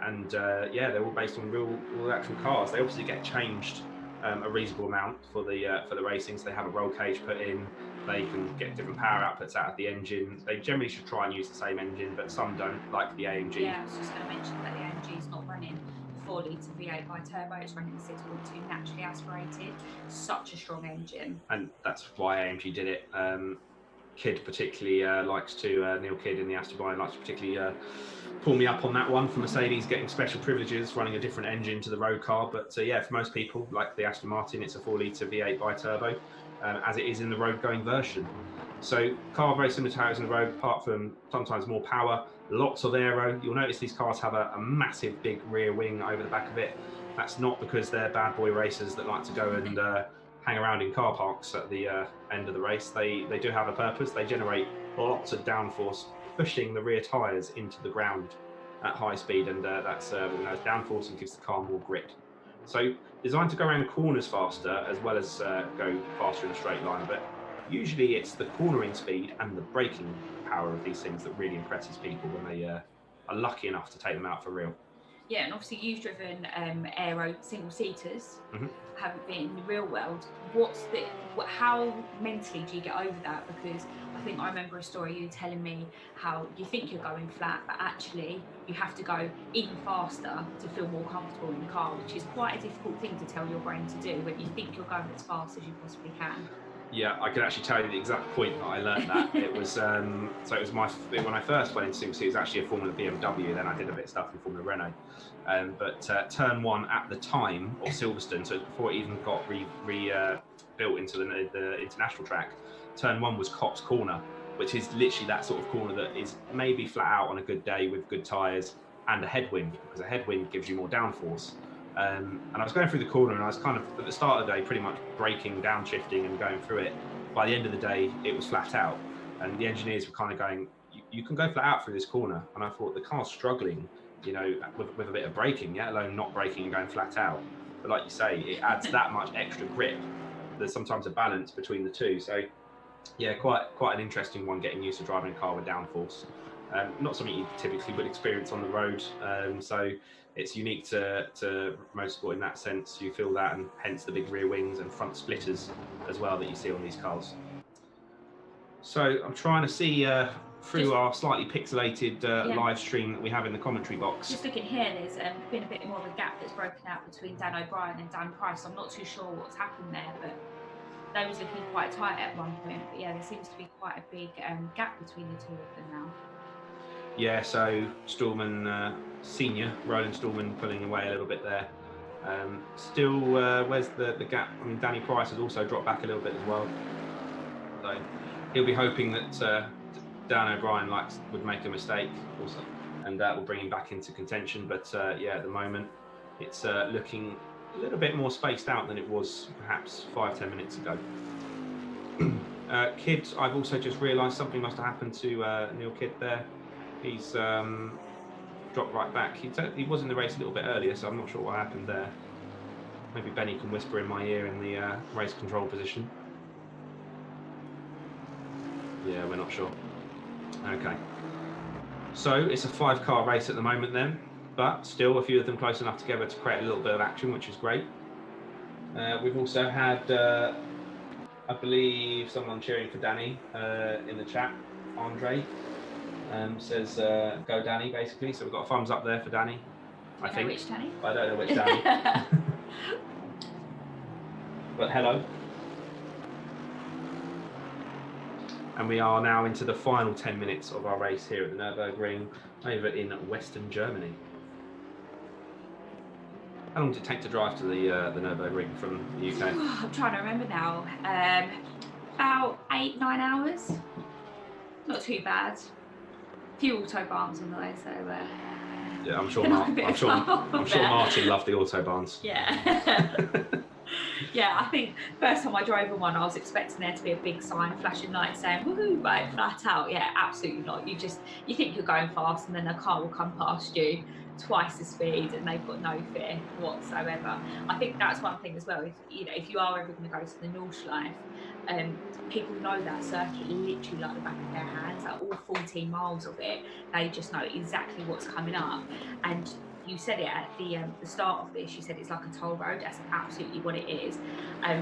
And yeah, they're all based on real actual cars. They obviously get changed a reasonable amount for the racing. So they have a roll cage put in. They can get different power outputs out of the engine. They generally should try and use the same engine, but some don't, like the AMG. Yeah, I was just going to mention that the AMG is not running 4-litre V8 bi-turbo. It's running 6.2 naturally aspirated. Such a strong engine. And that's why AMG did it. Kidd particularly likes to, Neil Kidd in the Aston Martin likes to particularly pull me up on that one for Mercedes getting special privileges, running a different engine to the road car. But yeah, for most people, like the Aston Martin, it's a 4-litre V8 bi-turbo, as it is in the road-going version. So car very similar to how it's in the road, apart from sometimes more power, lots of aero. You'll notice these cars have a massive big rear wing over the back of it. That's not because they're bad boy racers that like to go and hang around in car parks at the end of the race. They do have a purpose. They generate lots of downforce, pushing the rear tyres into the ground at high speed, and that's what we know as downforce, and gives the car more grip. So designed to go around corners faster as well as go faster in a straight line, but usually it's the cornering speed and the braking power of these things that really impresses people when they are lucky enough to take them out for real. Yeah, and obviously you've driven aero single-seaters, haven't been in the real world. How mentally do you get over that? Because I think I remember a story you telling me how you think you're going flat, but actually you have to go even faster to feel more comfortable in the car, which is quite a difficult thing to tell your brain to do when you think you're going as fast as you possibly can. Yeah, I can actually tell you the exact point that I learned that. It was so it was when I first went into single seat, it was actually a Formula BMW. Then I did a bit of stuff in Formula Renault. But turn one at the time of Silverstone, so before it even got built into the international track, turn one was Cops Corner, which is literally that sort of corner that is maybe flat out on a good day with good tyres and a headwind, because a headwind gives you more downforce. And I was going through the corner, and I was kind of, at the start of the day, pretty much braking, downshifting and going through it. By the end of the day, it was flat out. And the engineers were kind of going, you can go flat out through this corner. And I thought, the car's struggling, you know, with a bit of braking, let alone not braking and going flat out. But like you say, it adds that much extra grip. There's sometimes a balance between the two. So yeah, quite an interesting one, getting used to driving a car with downforce. Not something you typically would experience on the road. So it's unique to motorsport in that sense. You feel that, and hence the big rear wings and front splitters as well that you see on these cars. So I'm trying to see through our slightly pixelated live stream that we have in the commentary box. Just looking here, there's been a bit more of a gap that's broken out between Dan O'Brien and Dan Price. I'm not too sure what's happened there, but they was looking quite tight at one point. But yeah, there seems to be quite a big gap between the two of them now. Yeah, so Stallman Senior, Roland Stallman, pulling away a little bit there. Still, where's the gap? I mean, Danny Price has also dropped back a little bit as well. So he'll be hoping that Dan O'Brien would make a mistake also, and that will bring him back into contention. But yeah, at the moment, it's looking a little bit more spaced out than it was perhaps 5-10 minutes ago. Kidd, I've also just realised something must have happened to Neil Kidd there. He's dropped right back. He was in the race a little bit earlier, so I'm not sure what happened there. Maybe Benny can whisper in my ear in the race control position. Yeah, we're not sure. Okay. So it's a 5-car race at the moment then, but still a few of them close enough together to create a little bit of action, which is great. We've also had, I believe, someone cheering for Danny in the chat. Andre says, go Danny, basically. So we've got a thumbs up there for Danny. I think. Which Danny? I don't know which Danny. But hello. And we are now into the final 10 minutes of our race here at the Nurburgring over in Western Germany. How long did it take to drive to the Nurburgring from the UK? I'm trying to remember now. About 8-9 hours. Not too bad. A few autobahns on the way, so yeah, I'm sure Martin loved the autobahns. Yeah. Yeah, I think first time I drove on one, I was expecting there to be a big sign, flashing lights saying "woohoo!" right, flat out. Yeah, absolutely not. You think you're going fast, and then a car will come past you twice the speed, and they've got no fear whatsoever. I think that's one thing as well. If you are ever going to go to the Nordschleife, people know that circuit literally like the back of their hands. Like all 14 miles of it, they just know exactly what's coming up. And you said it at the start of this, you said it's like a toll road. That's absolutely what it is.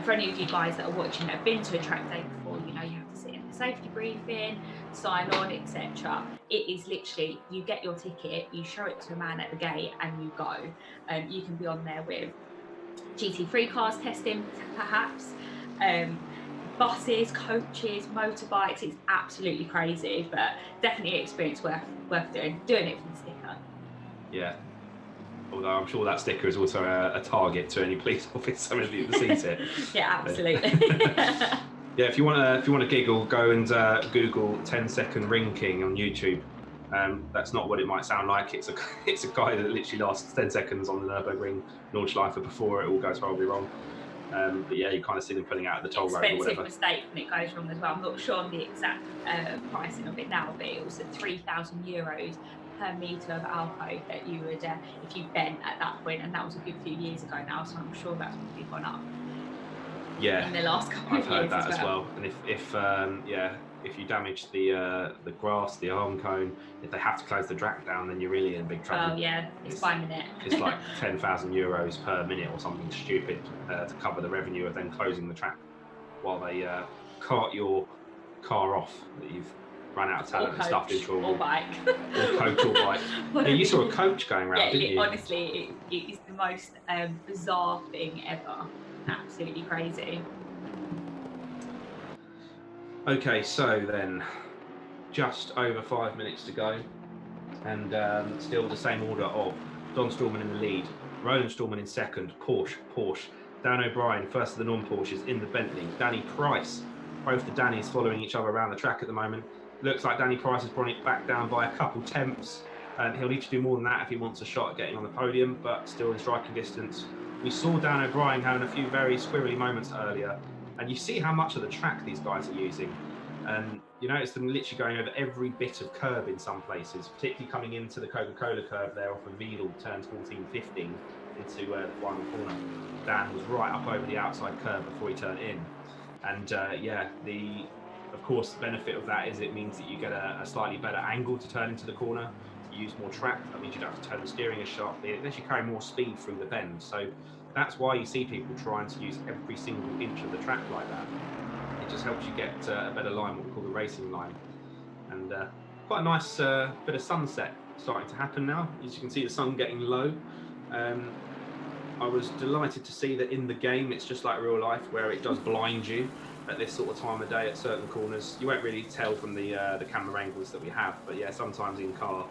For any of you guys that are watching that have been to a track day before, you have to sit in a safety briefing, sign on, etc. It is literally, you get your ticket, you show it to a man at the gate, and you go. You can be on there with GT3 cars testing, perhaps. Buses, coaches, motorbikes. It's absolutely crazy, but definitely an experience worth doing it for the sticker. Yeah. Although I'm sure that sticker is also a target to any police officer that sees it. Yeah, absolutely. Yeah, if you want to giggle, go and Google 10-second ring king on YouTube. That's not what it might sound like. It's a guy that literally lasts 10 seconds on the Nurburgring Nordschleife before it all goes horribly wrong. But yeah, you kind of see them pulling out of the toll road or whatever. Expensive mistake when it goes wrong as well. I'm not sure on the exact pricing of it now, but it was at €3,000 per metre of alco that you would, if you bent at that point, and that was a good few years ago now, so I'm sure that's probably gone up. Yeah, in the last couple of years. I've heard that as well. And if you damage the grass, the arm cone, if they have to close the track down, then you're really in big trouble. Oh yeah, it's by minute. It's like €10,000 per minute or something stupid to cover the revenue of then closing the track while they cart your car off that you've run out of talent and stuffed into or bike. Or coach or bike. Yeah, you saw a coach going around, didn't you? Honestly, it is the most bizarre thing ever. Absolutely crazy. Okay, so then just over 5 minutes to go, and still the same order of Don Stallman in the lead, Roland Stallman in second, Porsche, Dan O'Brien first of the non-Porsches in the Bentley, Danny Price, both the Dannys following each other around the track at the moment. Looks like Danny Price has brought it back down by a couple tenths, and he'll need to do more than that if he wants a shot at getting on the podium, but still in striking distance. We saw Dan O'Brien having a few very squirrely moments earlier, and you see how much of the track these guys are using. And you notice them literally going over every bit of curb in some places, particularly coming into the Coca-Cola curb there off of Vedel, turns 14, 15 into the final corner. Dan was right up over the outside curb before he turned in. And of course, the benefit of that is it means that you get a slightly better angle to turn into the corner. You use more track, that means you don't have to turn the steering as sharply. It lets you carry more speed through the bend. So that's why you see people trying to use every single inch of the track like that. It just helps you get a better line, what we call the racing line. And quite a nice bit of sunset starting to happen now. As you can see, the sun getting low. I was delighted to see that in the game, it's just like real life, where it does blind you at this sort of time of day at certain corners. You won't really tell from the camera angles that we have, but yeah, sometimes in car,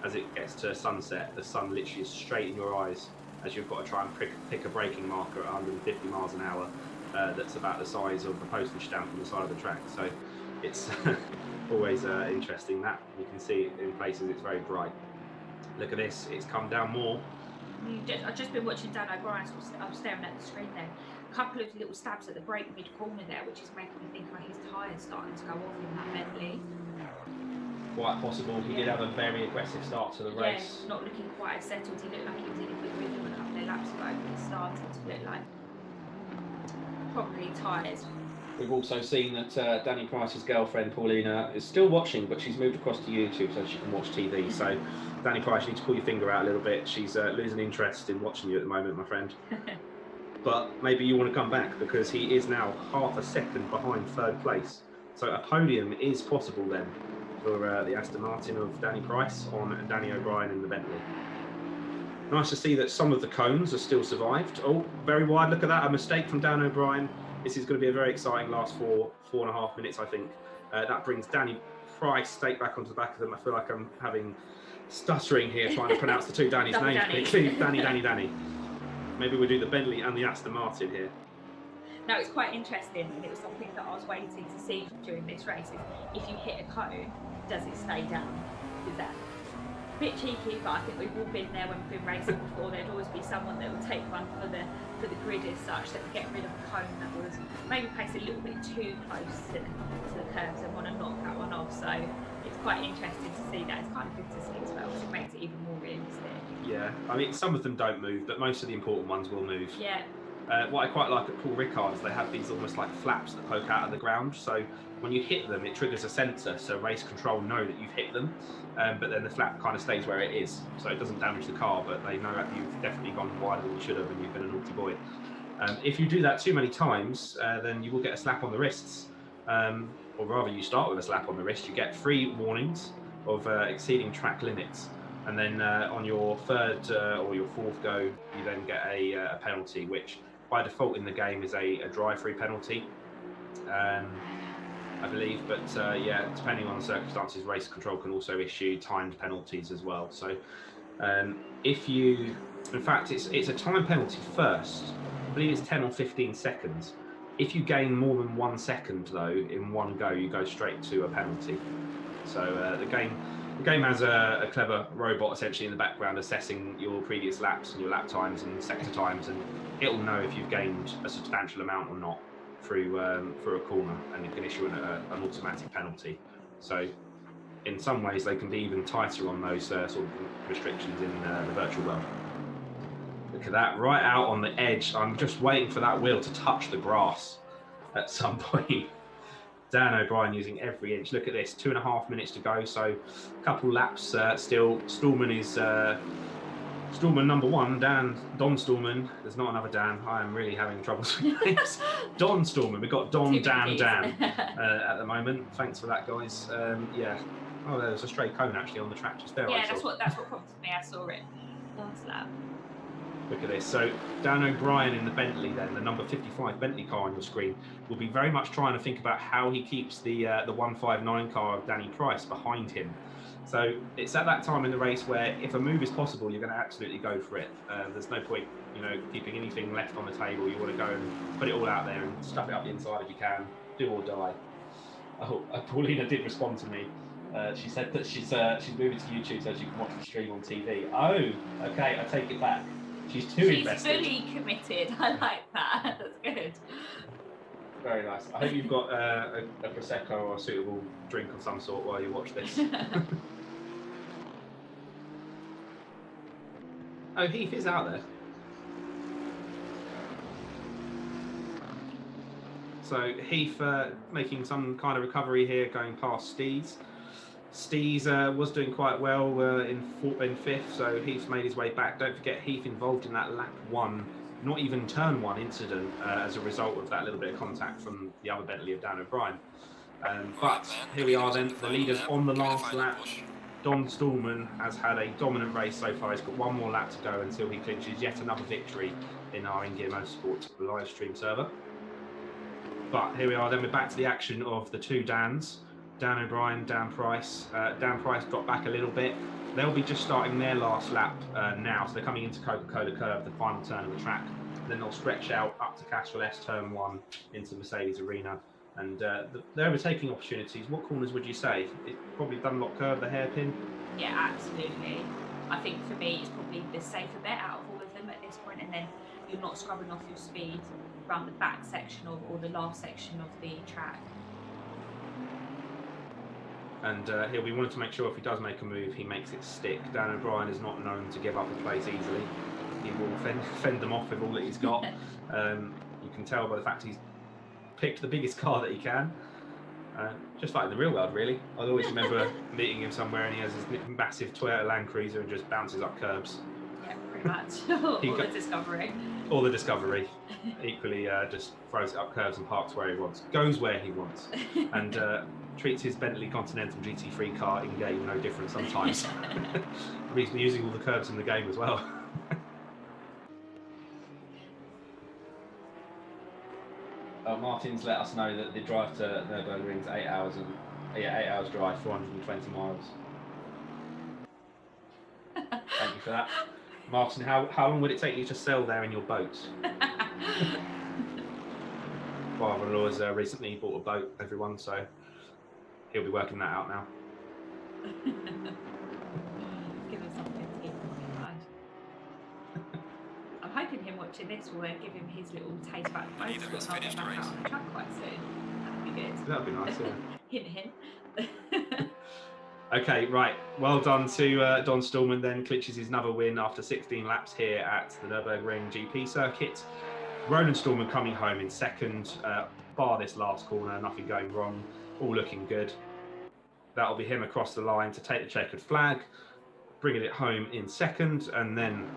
as it gets to sunset, the sun literally is straight in your eyes as you've got to try and pick a braking marker at 150 miles an hour that's about the size of a postage stamp on the side of the track. So it's always interesting that you can see in places it's very bright. Look at this, it's come down more. I've just been watching Dan O'Brien, I'm staring at the screen there. A couple of little stabs at the brake mid-corner there, which is making me think like his tyres starting to go off in that Bentley. Quite possible. He did have a very aggressive start to the race. Yeah, not looking quite as settled. He looked like he was in a good rhythm a couple of laps ago, but it started to look like probably tyres. We've also seen that Danny Price's girlfriend, Paulina, is still watching, but she's moved across to YouTube so she can watch TV. So, Danny Price, you need to pull your finger out a little bit. She's losing interest in watching you at the moment, my friend. But maybe you want to come back, because he is now half a second behind third place. So a podium is possible then for the Aston Martin of Danny Price on Danny O'Brien in the Bentley. Nice to see that some of the cones are still survived. Oh, very wide, look at that, a mistake from Dan O'Brien. This is going to be a very exciting last four and a half minutes, I think. That brings Danny Price straight back onto the back of them. I feel like I'm having stuttering here trying to pronounce the two Danny's names quickly. Danny. Maybe we'll do the Bentley and the Aston Martin here. No, it's quite interesting, and it was something that I was waiting to see during this race. Is if you hit a cone, does it stay down? Is that a bit cheeky? But I think we've all been there when we've been racing before. There'd always be someone that would take one for the grid as such, that would get rid of a cone that was maybe placed a little bit too close to the curves and want to knock that one off. So it's quite interesting to see that. It's kind of good to see as well, because it makes it even more realistic. Yeah, I mean, some of them don't move, but most of the important ones will move. Yeah. What I quite like at Paul Ricard is they have these almost like flaps that poke out of the ground. So when you hit them, it triggers a sensor, so race control know that you've hit them. But then the flap kind of stays where it is, so it doesn't damage the car, but they know that you've definitely gone wider than you should have and you've been a naughty boy. If you do that too many times, then you will get a slap on the wrists, or rather you start with a slap on the wrist, you get 3 warnings of exceeding track limits. And then on your 3rd or your 4th go, you then get a penalty, which by default in the game is a drive-through penalty, I believe. But yeah, depending on the circumstances, race control can also issue timed penalties as well. So if you, in fact, it's a time penalty first. I believe it's 10 or 15 seconds. If you gain more than 1 second, though, in one go, you go straight to a penalty. So the game has a clever robot essentially in the background assessing your previous laps and your lap times and sector times, and it'll know if you've gained a substantial amount or not through a corner, and it can issue an automatic penalty. So in some ways they can be even tighter on those sort of restrictions in the virtual world. Look at that, right out on the edge. I'm just waiting for that wheel to touch the grass at some point. Dan O'Brien using every inch. Look at this, 2.5 minutes to go, so a couple laps still. Stallman is Stallman number 1, Don Stallman. There's not another Dan. I am really having trouble with names. Don Stallman. We've got Dan at the moment. Thanks for that, guys. Yeah. Oh, there's a stray cone actually on the track just there. Yeah, that's what prompted me. I saw it last lap. Look at this. So Dan O'Brien in the Bentley, then the number 55 Bentley car on your screen, will be very much trying to think about how he keeps the 159 car of Danny Price behind him. So it's at that time in the race where if a move is possible, you're going to absolutely go for it. There's no point, keeping anything left on the table. You want to go and put it all out there and stuff it up the inside if you can, do or die. Oh, Paulina did respond to me. She said that she's moving to YouTube so she can watch the stream on TV. Oh, okay, I take it back. She's invested. She's fully committed. I like that. That's good. Very nice. I hope you've got a Prosecco or a suitable drink of some sort while you watch this. Oh, Heath is out there. So Heath making some kind of recovery here, going past Steez. Steez was doing quite well in 5th, so Heath made his way back. Don't forget Heath involved in that lap 1, not even turn 1 incident as a result of that little bit of contact from the other Bentley of Dan O'Brien. But here we are then, the leaders on the last lap. Don Stallman has had a dominant race so far. He's got 1 more lap to go until he clinches yet another victory in our InGear Motorsport live stream server. But here we are then, we're back to the action of the 2 Dans. Dan O'Brien, Dan Price. Dan Price got back a little bit. They'll be just starting their last lap now, so they're coming into Coca-Cola Curve, the final turn of the track. Then they'll stretch out up to Castrol S, turn 1, into Mercedes Arena. And they're overtaking opportunities. What corners would you say? It's probably Dunlop Curve, the hairpin? Yeah, absolutely. I think for me, it's probably the safer bet out of all of them at this point, and then you're not scrubbing off your speed around the back section or the last section of the track. And here we wanted to make sure if he does make a move, he makes it stick. Dan O'Brien is not known to give up a place easily. He will fend them off with all that he's got. You can tell by the fact he's picked the biggest car that he can. Just like in the real world, really. I always remember meeting him somewhere and he has this massive Toyota Land Cruiser and just bounces up curbs. Yeah, pretty much. Or the Discovery. Or the Discovery. Equally, just throws it up curves and parks where he wants. Goes where he wants. And treats his Bentley Continental GT3 car in game no different sometimes. He's using all the curbs in the game as well. Martin's let us know that the drive to Nurburgring is 8 hours and 8 hours drive, 420 miles. Thank you for that. Martin, how long would it take you to sail there in your boat? Father-in-law has recently bought a boat, everyone, so he'll be working that out now. Give him something to keep him occupied. I'm hoping him watching this will give him his little taste about the motorsport and I'll get back out on the track quite soon. That'd be good. That'd be nice, yeah. Hint. Okay, right. Well done to Don Stallman, then clinches his another win after 16 laps here at the Nurburgring GP circuit. Roland Stallman coming home in 2nd, bar this last corner, nothing going wrong, all looking good. That'll be him across the line to take the checkered flag, bringing it home in 2nd, and then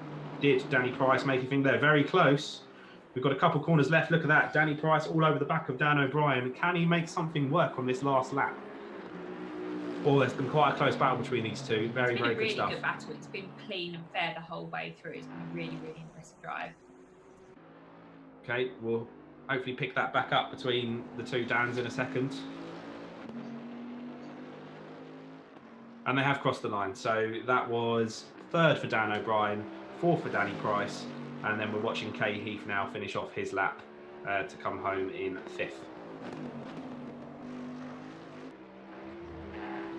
did Danny Price make anything there? Very close. We've got a couple corners left. Look at that. Danny Price all over the back of Dan O'Brien. Can he make something work on this last lap? Oh, there's been quite a close battle between these two. Very, very good stuff. It's been a really good battle. It's been clean and fair the whole way through. It's been a really, really impressive drive. Okay, we'll hopefully pick that back up between the two Dans in a second. And they have crossed the line. So that was 3rd for Dan O'Brien, 4th for Danny Price. And then we're watching Kay Heath now finish off his lap to come home in 5th.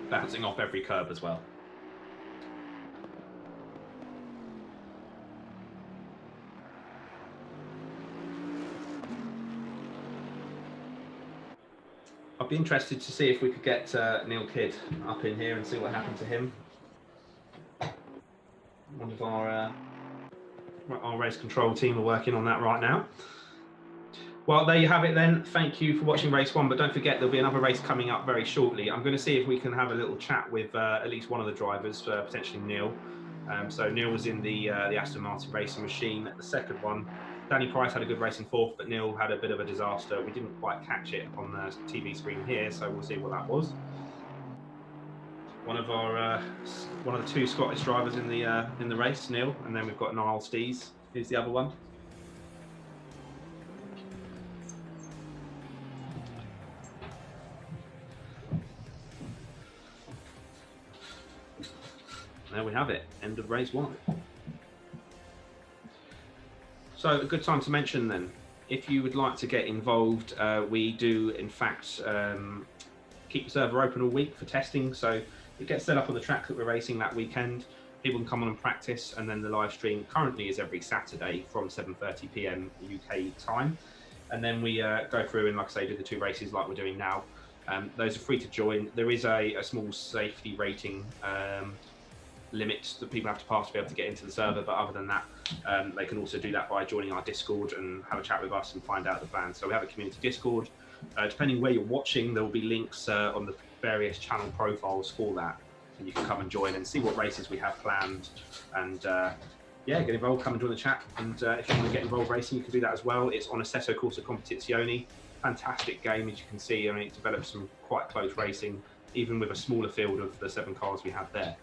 Bouncing off every curb as well. I'd be interested to see if we could get Neil Kidd up in here and see what happened to him. One of our race control team are working on that right now. Well, there you have it then. Thank you for watching race 1, but don't forget there'll be another race coming up very shortly. I'm going to see if we can have a little chat with at least one of the drivers, potentially Neil. So Neil was in the Aston Martin racing machine at the second one. Danny Price had a good race in 4th, but Neil had a bit of a disaster. We didn't quite catch it on the TV screen here, so we'll see what that was. One of the 2 Scottish drivers in the race, Neil, and then we've got Niall Stees, who's the other one. There we have it, end of race 1. So a good time to mention then, if you would like to get involved, we do in fact keep the server open all week for testing. So it gets set up on the track that we're racing that weekend. People can come on and practice, and then the live stream currently is every Saturday from 7:30 PM UK time. And then we go through and, like I say, do the 2 races like we're doing now. Those are free to join. There is a small safety rating limit that people have to pass to be able to get into the server, but other than that, they can also do that by joining our Discord and have a chat with us and find out the plans. So we have a community Discord. Depending where you're watching, there will be links on the various channel profiles for that, and you can come and join and see what races we have planned, and yeah, get involved, come and join the chat. And if you want to get involved racing, you can do that as well. It's on Assetto Corsa Competizione. Fantastic game, as you can see. I mean, it develops some quite close racing, even with a smaller field of the 7 cars we have there.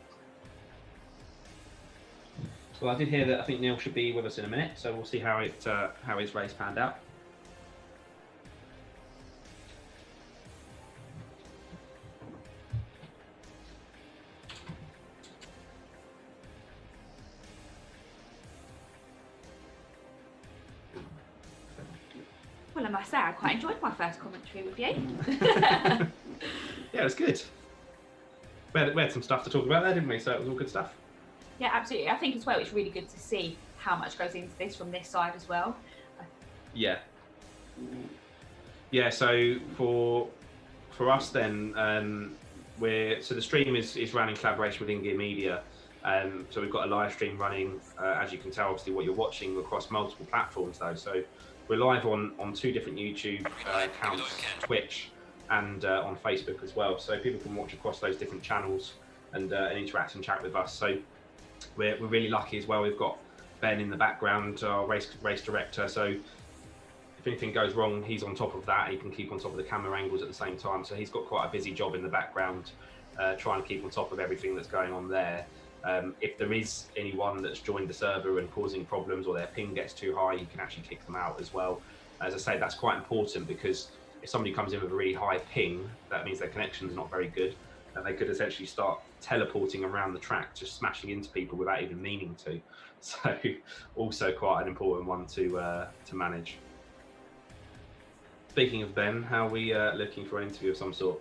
Well, I did hear that I think Neil should be with us in a minute, so we'll see how his race panned out. Well, I must say, I quite enjoyed my first commentary with you. Yeah, it was good. We had some stuff to talk about there, didn't we? So it was all good stuff. Yeah, absolutely. I think as well, it's really good to see how much goes into this from this side as well. Yeah. Yeah. So for us then, so the stream is run in collaboration with InGear Media. So we've got a live stream running, as you can tell, obviously what you're watching across multiple platforms though. So we're live on 2 different YouTube accounts, Twitch and on Facebook as well. So people can watch across those different channels and interact and chat with us. So we're really lucky as well. We've got Ben in the background, our race director. So if anything goes wrong, he's on top of that. He can keep on top of the camera angles at the same time. So he's got quite a busy job in the background, trying to keep on top of everything that's going on there. If there is anyone that's joined the server and causing problems, or their ping gets too high, you can actually kick them out as well. As I say, that's quite important, because if somebody comes in with a really high ping, that means their connection's not very good, and they could essentially start teleporting around the track, just smashing into people without even meaning to. So also quite an important one to manage. Speaking of Ben, how are we looking for an interview of some sort?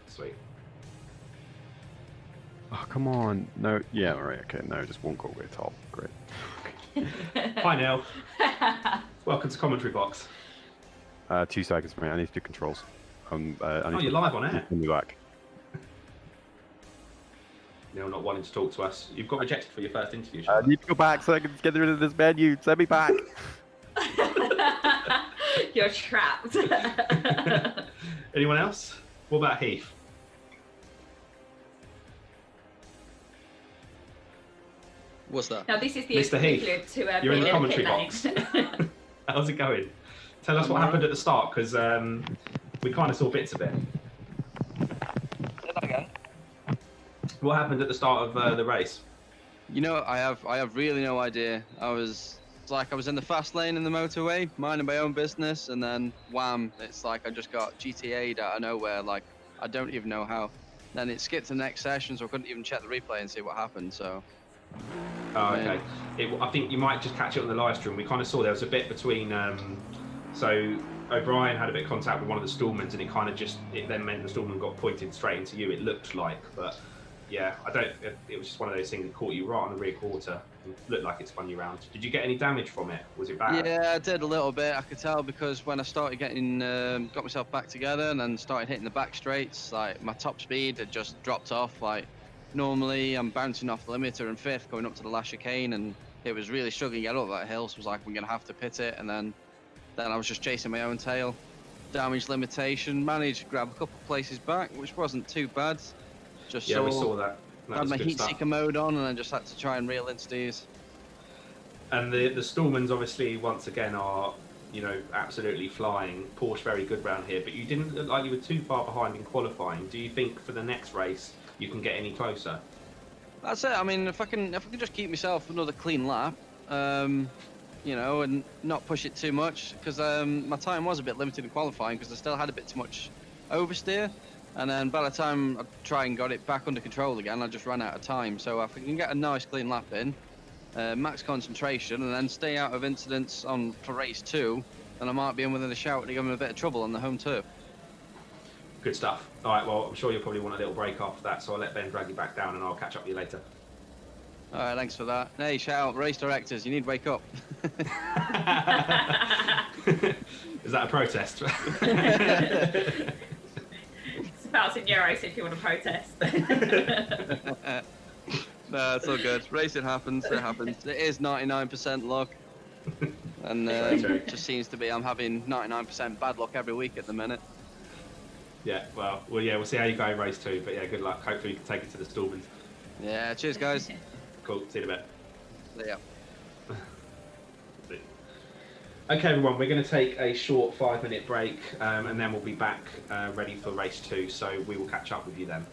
Sweet. Oh, come on. No, yeah, all right, okay, no, just one call way top. Great. Hi, Neil. Welcome to Commentary Box. 2 seconds, mate, I need to do controls. Oh, you're live on air. I'll be back. Neil not wanting to talk to us. You've got rejected for your first interview. I need to go back so I can get rid of this menu. Send me back. You're trapped. Anyone else? What about Heath? What's that? Now this is the Mr. Heath, equivalent to you're in the being commentary pit box. lane. How's it going? Tell us what happened at the start, because we kind of saw bits of it. Say that again. What happened at the start of the race? You know, I have really no idea. It's like I was in the fast lane in the motorway, minding my own business, and then wham! It's like I just got GTA'd out of nowhere. Like I don't even know how. Then it skipped to the next session, so I couldn't even check the replay and see what happened. So. Oh, okay. I think you might just catch it on the live stream. We kind of saw there was a bit between. So O'Brien had a bit of contact with one of the Stallmans, and it then meant the Stallman got pointed straight into you. It looked like, but yeah, it was just one of those things that caught you right on the rear quarter. It looked like it spun you around. Did you get any damage from it? Was it bad? Yeah, I did a little bit. I could tell because when I started got myself back together and then started hitting the back straights, like my top speed had just dropped off. Like normally I'm bouncing off the limiter in fifth going up to the last chicane, and it was really struggling to get up that hill. So I was like, I'm gonna have to pit it, and then I was just chasing my own tail. Damage limitation, managed to grab a couple of places back, which wasn't too bad. We saw that. Had my heat seeker mode on, and I just had to try and reel into these. And the Stallmans obviously once again are, absolutely flying. Porsche very good round here, but you didn't look like you were too far behind in qualifying. Do you think for the next race you can get any closer? That's it. I mean, if I can just keep myself another clean lap, and not push it too much, because my time was a bit limited in qualifying because I still had a bit too much oversteer. And then by the time I try and got it back under control again, I just ran out of time. So if I can get a nice clean lap in, max concentration, and then stay out of incidents for race 2, then I might be in within a shout to give them a bit of trouble on the home turf. Good stuff. All right, well, I'm sure you'll probably want a little break after that, so I'll let Ben drag you back down and I'll catch up with you later. All right, thanks for that. Hey, shout out, race directors, you need to wake up. Is that a protest? It's about in Euros if you want to protest. No, it's all good. Racing happens, it happens. It is 99% luck. And it just seems to be I'm having 99% bad luck every week at the minute. Yeah, we'll see how you go in race 2, but yeah, good luck. Hopefully you can take it to the Stallmans. Yeah, cheers guys. Cool, see you in a bit. See ya. Okay everyone, we're going to take a short 5-minute break and then we'll be back ready for race 2, so we will catch up with you then.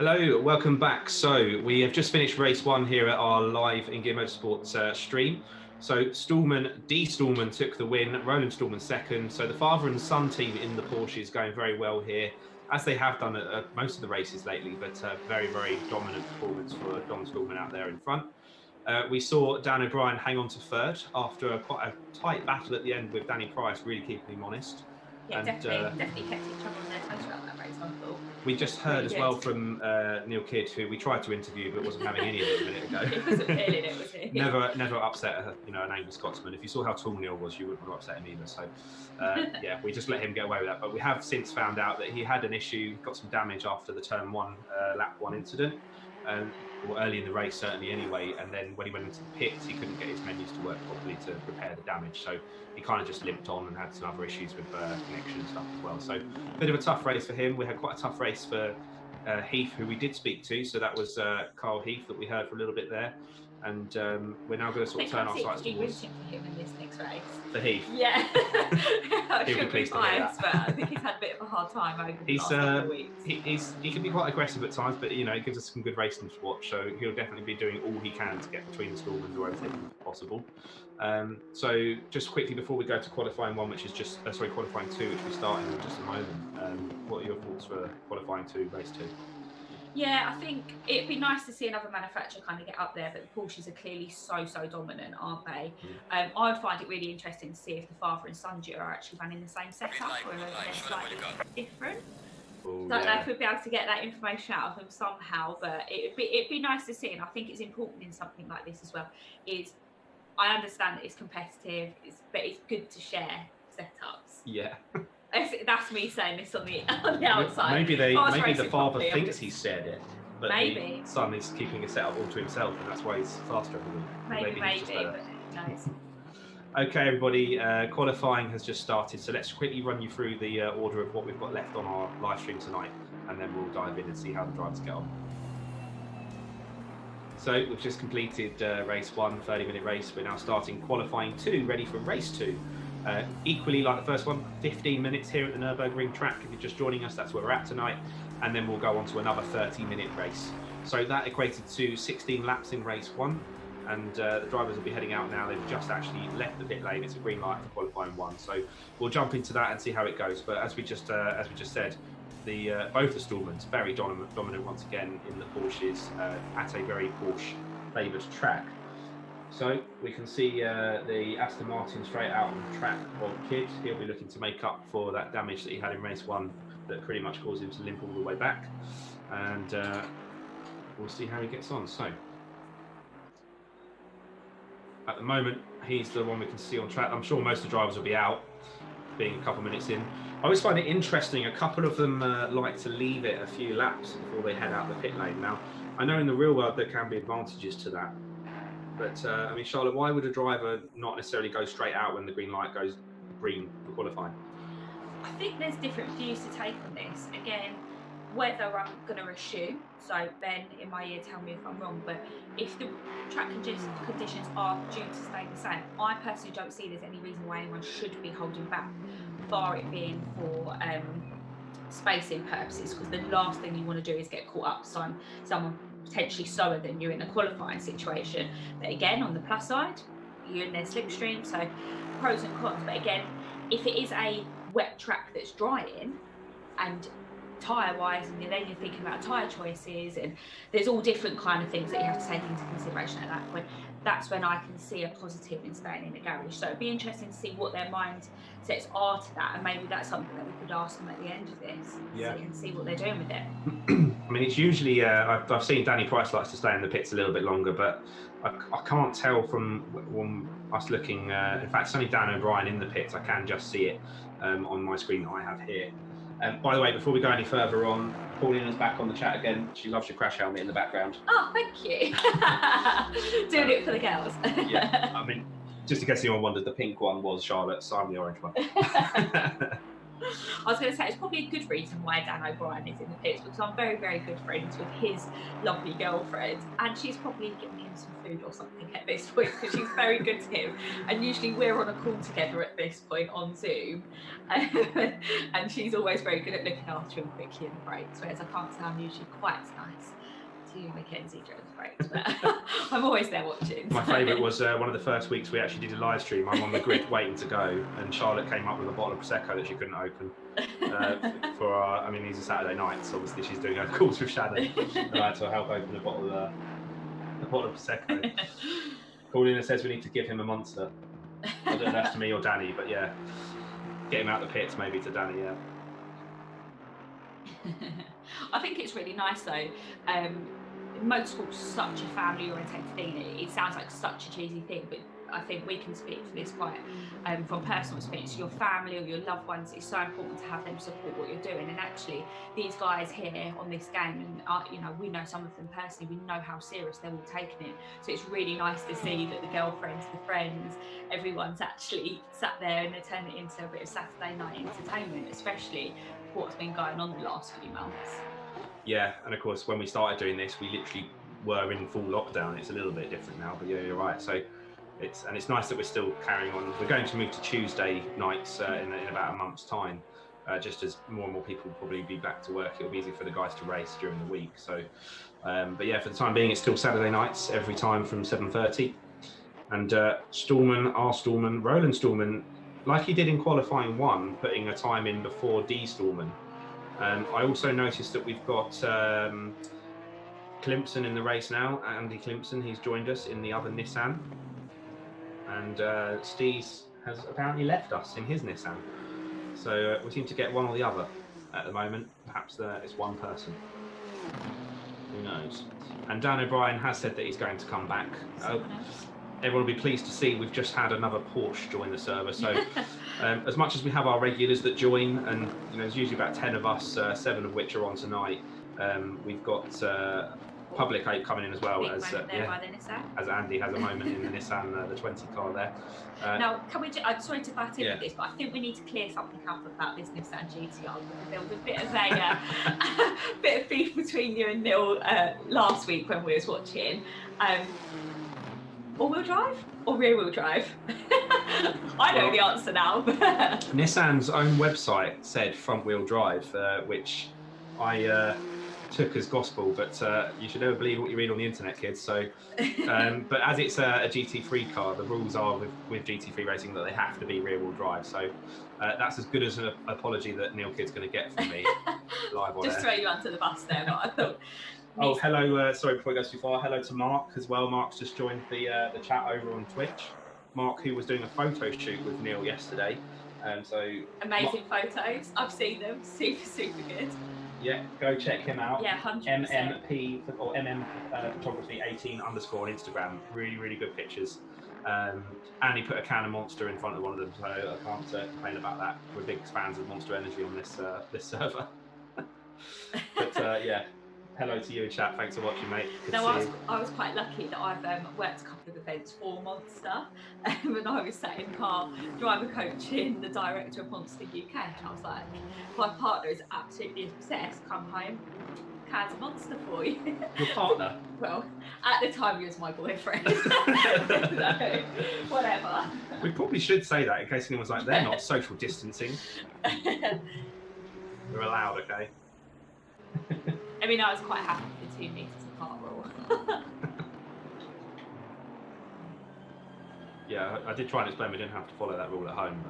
Hello, welcome back. So we have just finished race 1 here at our live InGear Motorsport stream. So D. Stallman took the win, Roland Stallman second. So the father and son team in the Porsche is going very well here, as they have done at most of the races lately, but very, very dominant performance for Don Stallman out there in front. We saw Dan O'Brien hang on to third after quite a tight battle at the end with Danny Price really keeping him honest. Yeah, and, definitely kept each other on their toes throughout that race, I thought. We just heard as well from Neil Kidd, who we tried to interview but wasn't having any of it a minute ago. He wasn't feeling it, was he? Never upset an angry Scotsman. If you saw how tall Neil was, you wouldn't have upset him either. So yeah, we just let him get away with that. But we have since found out that he had an issue, got some damage after the turn 1, lap 1 incident. Or early in the race certainly anyway, and then when he went into the pits he couldn't get his menus to work properly to repair the damage, so he kind of just limped on and had some other issues with connection and stuff as well. So a bit of a tough race for him. We had quite a tough race for Heath, who we did speak to, so that was Carl Heath that we heard for a little bit there, and we're now going to sort of turn our sights towards for him in this next race. For Heath? Yeah. He'll be pleased to hear that. But I think he's had a bit of a hard time over the last couple of weeks. He can be quite aggressive at times, but you know, it gives us some good racing to watch, so he'll definitely be doing all he can to get between the Stallmans or everything possible. So just quickly before we go to qualifying 1, which is just qualifying 2, which we start in just a moment, what are your thoughts for qualifying 2, race 2? Yeah, I think it'd be nice to see another manufacturer kind of get up there, but the Porsches are clearly so dominant, aren't they? I would find it really interesting to see if the father and son duo are actually running the same setup, or whether they're slightly different. Don't know if we'd be able to get that information out of them somehow, but it'd be nice to see, and I think it's important in something like this as well. I understand that it's competitive, but it's good to share setups. Yeah. That's me saying this on the outside. Maybe the father thinks he's shared it, but the son is keeping a setup all to himself, and that's why he's faster. Maybe, but no. Okay, everybody, qualifying has just started, so let's quickly run you through the order of what we've got left on our live stream tonight, and then we'll dive in and see how the drivers get on. So we've just completed race 1, 30-minute race. We're now starting qualifying 2, ready for race 2. Equally like the first one, 15 minutes here at the Nurburgring track. If you're just joining us, that's where we're at tonight, and then we'll go on to another 30-minute race. So that equated to 16 laps in race 1, and the drivers will be heading out now. They've just actually left the pit lane. It's a green light for qualifying 1, so we'll jump into that and see how it goes. But as we just said, both the Stallmans very dominant once again in the Porsches at a very Porsche favoured track. So we can see the Aston Martin straight out on the track of Kidd. He'll be looking to make up for that damage that he had in race 1 that pretty much caused him to limp all the way back, and we'll see how he gets on. So at the moment he's the one we can see on track. I'm sure most of the drivers will be out, being a couple minutes in. I always find it interesting, a couple of them like to leave it a few laps before they head out the pit lane. Now I know in the real world there can be advantages to that, but I mean, Charlotte, why would a driver not necessarily go straight out when the green light goes green for qualifying? I think there's different views to take on this. Again, whether I'm going to assume, so Ben in my ear tell me if I'm wrong, but if the track conditions are due to stay the same, I personally don't see there's any reason why anyone should be holding back, bar it being for spacing purposes, because the last thing you want to do is get caught up someone potentially slower than you in a qualifying situation. But again, on the plus side, you're in their slipstream, so pros and cons. But again, if it is a wet track that's drying, and tyre wise, and then you're thinking about tyre choices, and there's all different kind of things that you have to take into consideration at that point. That's when I can see a positive in staying in the garage. So it'd be interesting to see what their mindsets are to that, and maybe that's something that we could ask them at the end of this, and see what they're doing with it. I mean, it's usually I've seen Danny Price likes to stay in the pits a little bit longer, but I can't tell from us looking. In fact, it's only Dan O'Brien in the pits. I can just see it on my screen that I have here. By the way, before we go any further on, Paulina's back on the chat again. She loves your crash helmet in the background. Oh, thank you. Doing it for the girls. Yeah, I mean, just in case anyone wondered, the pink one was Charlotte's, I'm the orange one. I was going to say, it's probably a good reason why Dan O'Brien is in the pits, because I'm very, very good friends with his lovely girlfriend, and she's probably giving him some food or something at this point, because she's very good to him. And usually we're on a call together at this point on Zoom, and she's always very good at looking after him quickly in the breaks, whereas I can't say I'm usually quite as nice to Mackenzie during the breaks, but I'm always there watching. My favourite was one of the first weeks we actually did a live stream. I'm on the grid waiting to go, and Charlotte came up with a bottle of Prosecco that she couldn't open for our, I mean, these are Saturday nights, obviously she's doing her calls with Shannon, and I had to help open a bottle of Prosecco. Paulina says we need to give him a monster. I don't know if that's to me or Danny, but yeah, get him out of the pits maybe to Danny, yeah. I think it's really nice though. Motorsport's such a family-oriented thing. It sounds like such a cheesy thing, but I think we can speak for this quite from personal experience. Your family or your loved ones, it's so important to have them support what you're doing. And actually, these guys here on this game, and you know, we know some of them personally. We know how serious they're all taking it. So it's really nice to see that the girlfriends, the friends, everyone's actually sat there and they turn it into a bit of Saturday night entertainment, especially what's been going on the last few months. Yeah, and of course, when we started doing this, we literally were in full lockdown. It's a little bit different now, but yeah, you're right. So it's nice that we're still carrying on. We're going to move to Tuesday nights in about a month's time, just as more and more people will probably be back to work. It'll be easy for the guys to race during the week. So, but yeah, for the time being, it's still Saturday nights every time from 7:30. And Stallman, Roland Stallman, like he did in qualifying 1, putting a time in before D Stallman. I also noticed that we've got Klimpson in the race now. Andy Klimpson, he's joined us in the other Nissan. And Steez has apparently left us in his Nissan. So we seem to get one or the other at the moment. Perhaps it's one person. Who knows? And Dan O'Brien has said that he's going to come back. Everyone will be pleased to see we've just had another Porsche join the server. So as much as we have our regulars that join, and you know, there's usually about 10 of us, 7 of which are on tonight, we've got Public 8 coming in as well, as Andy has a moment in the Nissan, the 20 car there. Now, can we I'm sorry to butt in with this, but I think we need to clear something up about this Nissan GTR, because there was a bit of a bit of beef between you and Neil last week when we was watching. All-wheel drive or rear-wheel drive? I know the answer now. Nissan's own website said front-wheel drive, which I took as gospel, but you should never believe what you read on the internet, kids. So, but as it's a GT3 car, the rules are with GT3 racing that they have to be rear-wheel drive. So that's as good as an apology that Neil Kid's going to get from me live on Just air. throw you under the bus there, but I thought. Oh, hello. Sorry, before it goes too far, hello to Mark as well. Mark's just joined the chat over on Twitch. Mark, who was doing a photo shoot with Neil yesterday. So amazing photos. I've seen them. Super, super good. Yeah, go check him out. Yeah, 100%. MMP or MM Photography 18_ on Instagram. Really, really good pictures. And he put a can of Monster in front of one of them, so I can't complain about that. We're big fans of Monster Energy on this server. But yeah. Hello to you in chat. Thanks for watching, mate. I was quite lucky that I've worked a couple of events for Monster, and I was sat in car driver coaching the director of Monster UK, and I was like, my partner is absolutely obsessed. Come home, cans of Monster for you. Your partner? Well, at the time he was my boyfriend. So, whatever. We probably should say that in case anyone's like, they're not social distancing. We're allowed, okay? I mean, I was quite happy with the 2 metres apart rule. Yeah, I did try and explain we didn't have to follow that rule at home.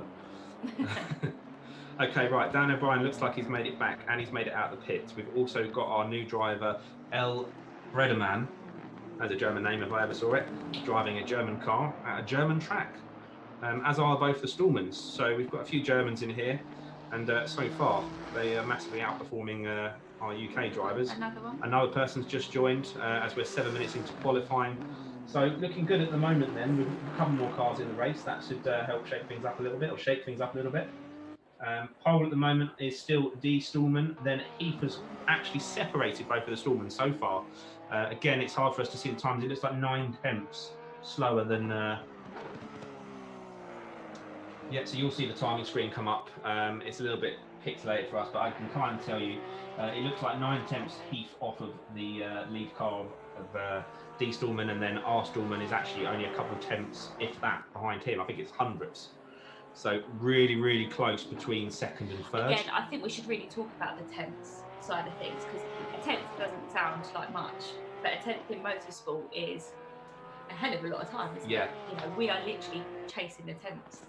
But... Okay, right, Dan O'Brien looks like he's made it back and he's made it out of the pits. We've also got our new driver, El Brederman. That's a German name if I ever saw it. Driving a German car at a German track. As are both the Stallmans. So we've got a few Germans in here. And so far, they are massively outperforming our UK drivers. Another person's just joined as we're 7 minutes into qualifying. So looking good at the moment then, with a couple more cars in the race. That should help shake things up a little bit, or shake things up a little bit. Pole at the moment is still D Stallman. Then Heath has actually separated both of the Stallmans so far. Again, it's hard for us to see the times. It looks like 9 tenths slower than Yeah, so you'll see the timing screen come up. It's a little bit pixelated for us, but I can kind of tell you, it looks like 9/10 Heath off of the lead car of D. Stallman, and then R. Stallman is actually only a couple tenths, if that, behind him. I think it's hundredths. So really, really close between second and third. Again, I think we should really talk about the tenths side of things, because a tenth doesn't sound like much, but a tenth in motorsport is a hell of a lot of time, isn't it? You know, we are literally chasing the tenths.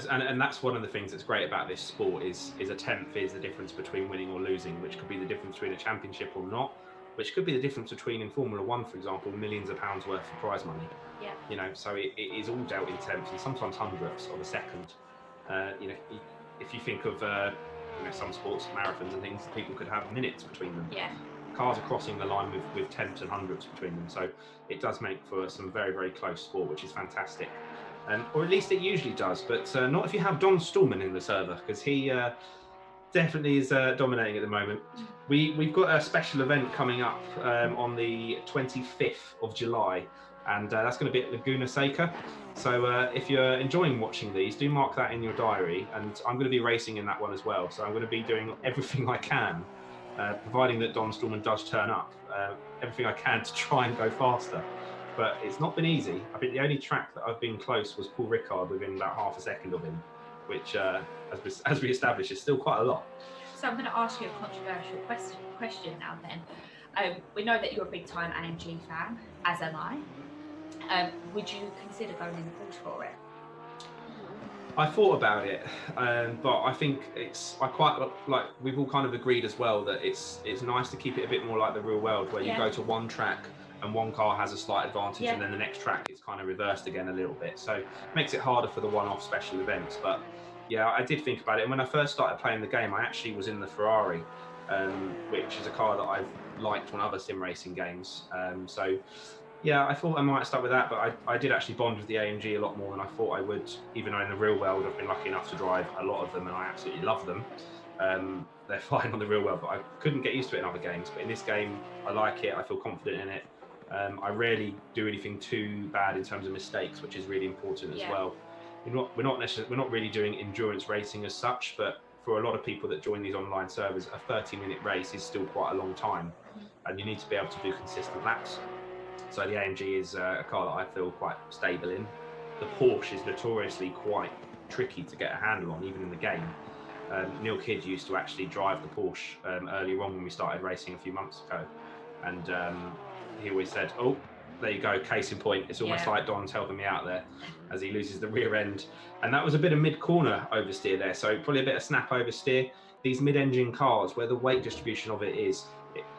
And that's one of the things that's great about this sport is a tenth is the difference between winning or losing, which could be the difference between a championship or not, which could be the difference between, in Formula One, for example, millions of pounds worth of prize money. Yeah. You know, so it is all dealt in tenths and sometimes hundredths of a second. You know, if you think of you know, some sports, marathons and things, people could have minutes between them. Yeah. Cars are crossing the line with tenths and hundredths between them, so it does make for some very, very close sport, which is fantastic. Or at least it usually does, but not if you have Don Stallman in the server, because he definitely is dominating at the moment. We've got a special event coming up on the 25th of July, and that's going to be at Laguna Seca. So if you're enjoying watching these, do mark that in your diary, and I'm going to be racing in that one as well. So I'm going to be doing everything I can, providing that Don Stallman does turn up, everything I can to try and go faster. But it's not been easy. I think the only track that I've been close was Paul Ricard within about half a second of him, which, as we established, is still quite a lot. So I'm going to ask you a controversial question now then. We know that you're a big-time AMG fan, as am I. Would you consider going in the Porsche for it? I thought about it, but I think I quite like, we've all kind of agreed as well that it's nice to keep it a bit more like the real world, where you go to one track and one car has a slight advantage, and then the next track it's kind of reversed again a little bit. So it makes it harder for the one-off special events. But yeah, I did think about it. And when I first started playing the game, I actually was in the Ferrari, which is a car that I've liked on other sim racing games. So yeah, I thought I might start with that, but I did actually bond with the AMG a lot more than I thought I would, even though in the real world I've been lucky enough to drive a lot of them and I absolutely love them. They're fine on the real world, but I couldn't get used to it in other games. But in this game, I like it, I feel confident in it. I rarely do anything too bad in terms of mistakes, which is really important as well. We're not really doing endurance racing as such, but for a lot of people that join these online servers, a 30-minute race is still quite a long time, and you need to be able to do consistent laps. So the AMG is a car that I feel quite stable in. The Porsche is notoriously quite tricky to get a handle on, even in the game. Neil Kidd used to actually drive the Porsche earlier on when we started racing a few months ago, and he always said, "Oh, there you go, case in point." It's almost like Don's helping me out there as he loses the rear end, and that was a bit of mid-corner oversteer there, so probably a bit of snap oversteer. These mid-engine cars, where the weight distribution of it is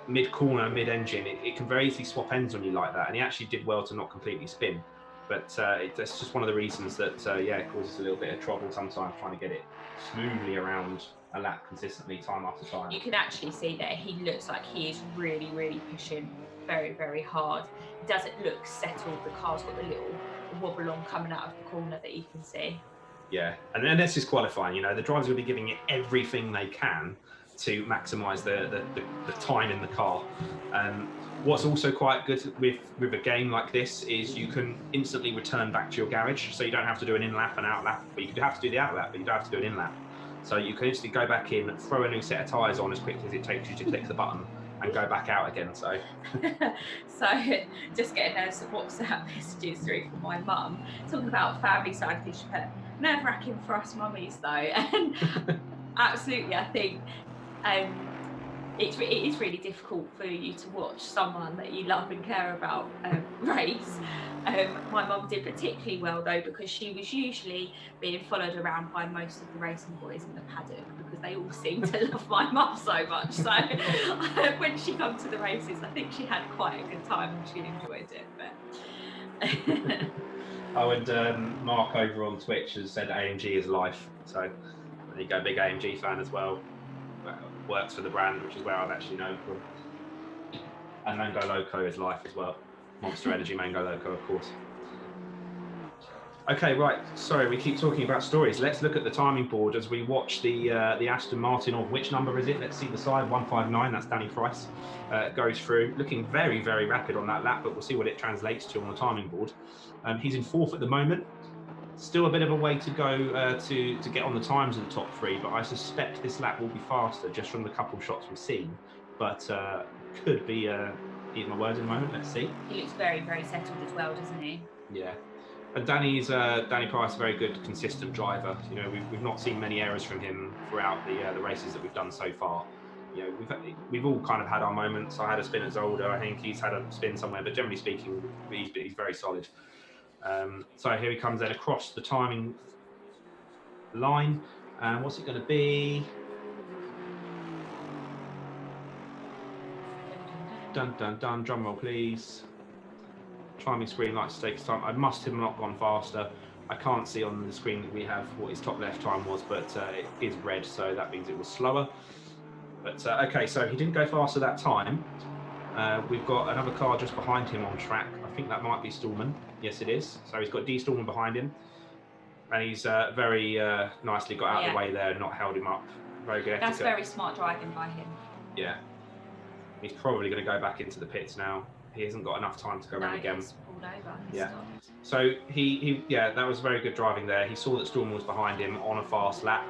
mid-corner, mid-engine, it can very easily swap ends on you like that, and he actually did well to not completely spin. But that's just one of the reasons that it causes a little bit of trouble sometimes trying to get it smoothly around a lap consistently time after time. You can actually see that he looks like he is really, really pushing very, very hard. It doesn't look settled. The car's got a little wobble on coming out of the corner that you can see. Yeah, and then this is qualifying. You know, the drivers will be giving it everything they can to maximise the time in the car. What's also quite good with a game like this is you can instantly return back to your garage, so you don't have to do an in-lap and out-lap, but you have to do the out-lap, but you don't have to do an in-lap. So you can instantly go back in, throw a new set of tyres on as quickly as it takes you to click the button, and go back out again. So just getting those WhatsApp messages through from my mum talking about family side things, but nerve-wracking for us mummies though. And absolutely, I think it is really difficult for you to watch someone that you love and care about race. My mum did particularly well though, because she was usually being followed around by most of the racing boys in the paddock, because they all seemed to love my mum so much. So when she came to the races, I think she had quite a good time and she enjoyed it. But oh, and Mark over on Twitch has said AMG is life. So there you go, big AMG fan as well. Works for the brand, which is where I've actually known from. And Mango Loco is life as well. Monster Energy Mango Loco, of course. Okay, right. Sorry, we keep talking about stories. Let's look at the timing board as we watch the Aston Martin of which number is it? Let's see the side 159. That's Danny Price. Goes through, looking very, very rapid on that lap, but we'll see what it translates to on the timing board. He's in fourth at the moment. Still a bit of a way to go to get on the times of the top 3, but I suspect this lap will be faster just from the couple shots we've seen. But could be, eat my words in a moment, let's see. He looks very, very settled as well, doesn't he? Yeah. And Danny Price, a very good, consistent driver. You know, we've not seen many errors from him throughout the races that we've done so far. You know, we've all kind of had our moments. I had a spin at Zolder. I think he's had a spin somewhere, but generally speaking, he's very solid. So here he comes then across the timing line. What's it going to be? Dun dun dun. Drum roll, please. Timing screen likes to take its time. I must have not gone faster. I can't see on the screen that we have what his top left time was, but it is red, so that means it was slower. But okay, so he didn't go faster that time. We've got another car just behind him on track. I think that might be Stallman. Yes, it is. So he's got D. Stallman behind him. And he's very nicely got out of the way there and not held him up. Very good etiquette. That's very smart driving by him. Yeah. He's probably going to go back into the pits now. He hasn't got enough time to go around again. He's pulled over. Yeah. So yeah, that was very good driving there. He saw that Stallman was behind him on a fast lap.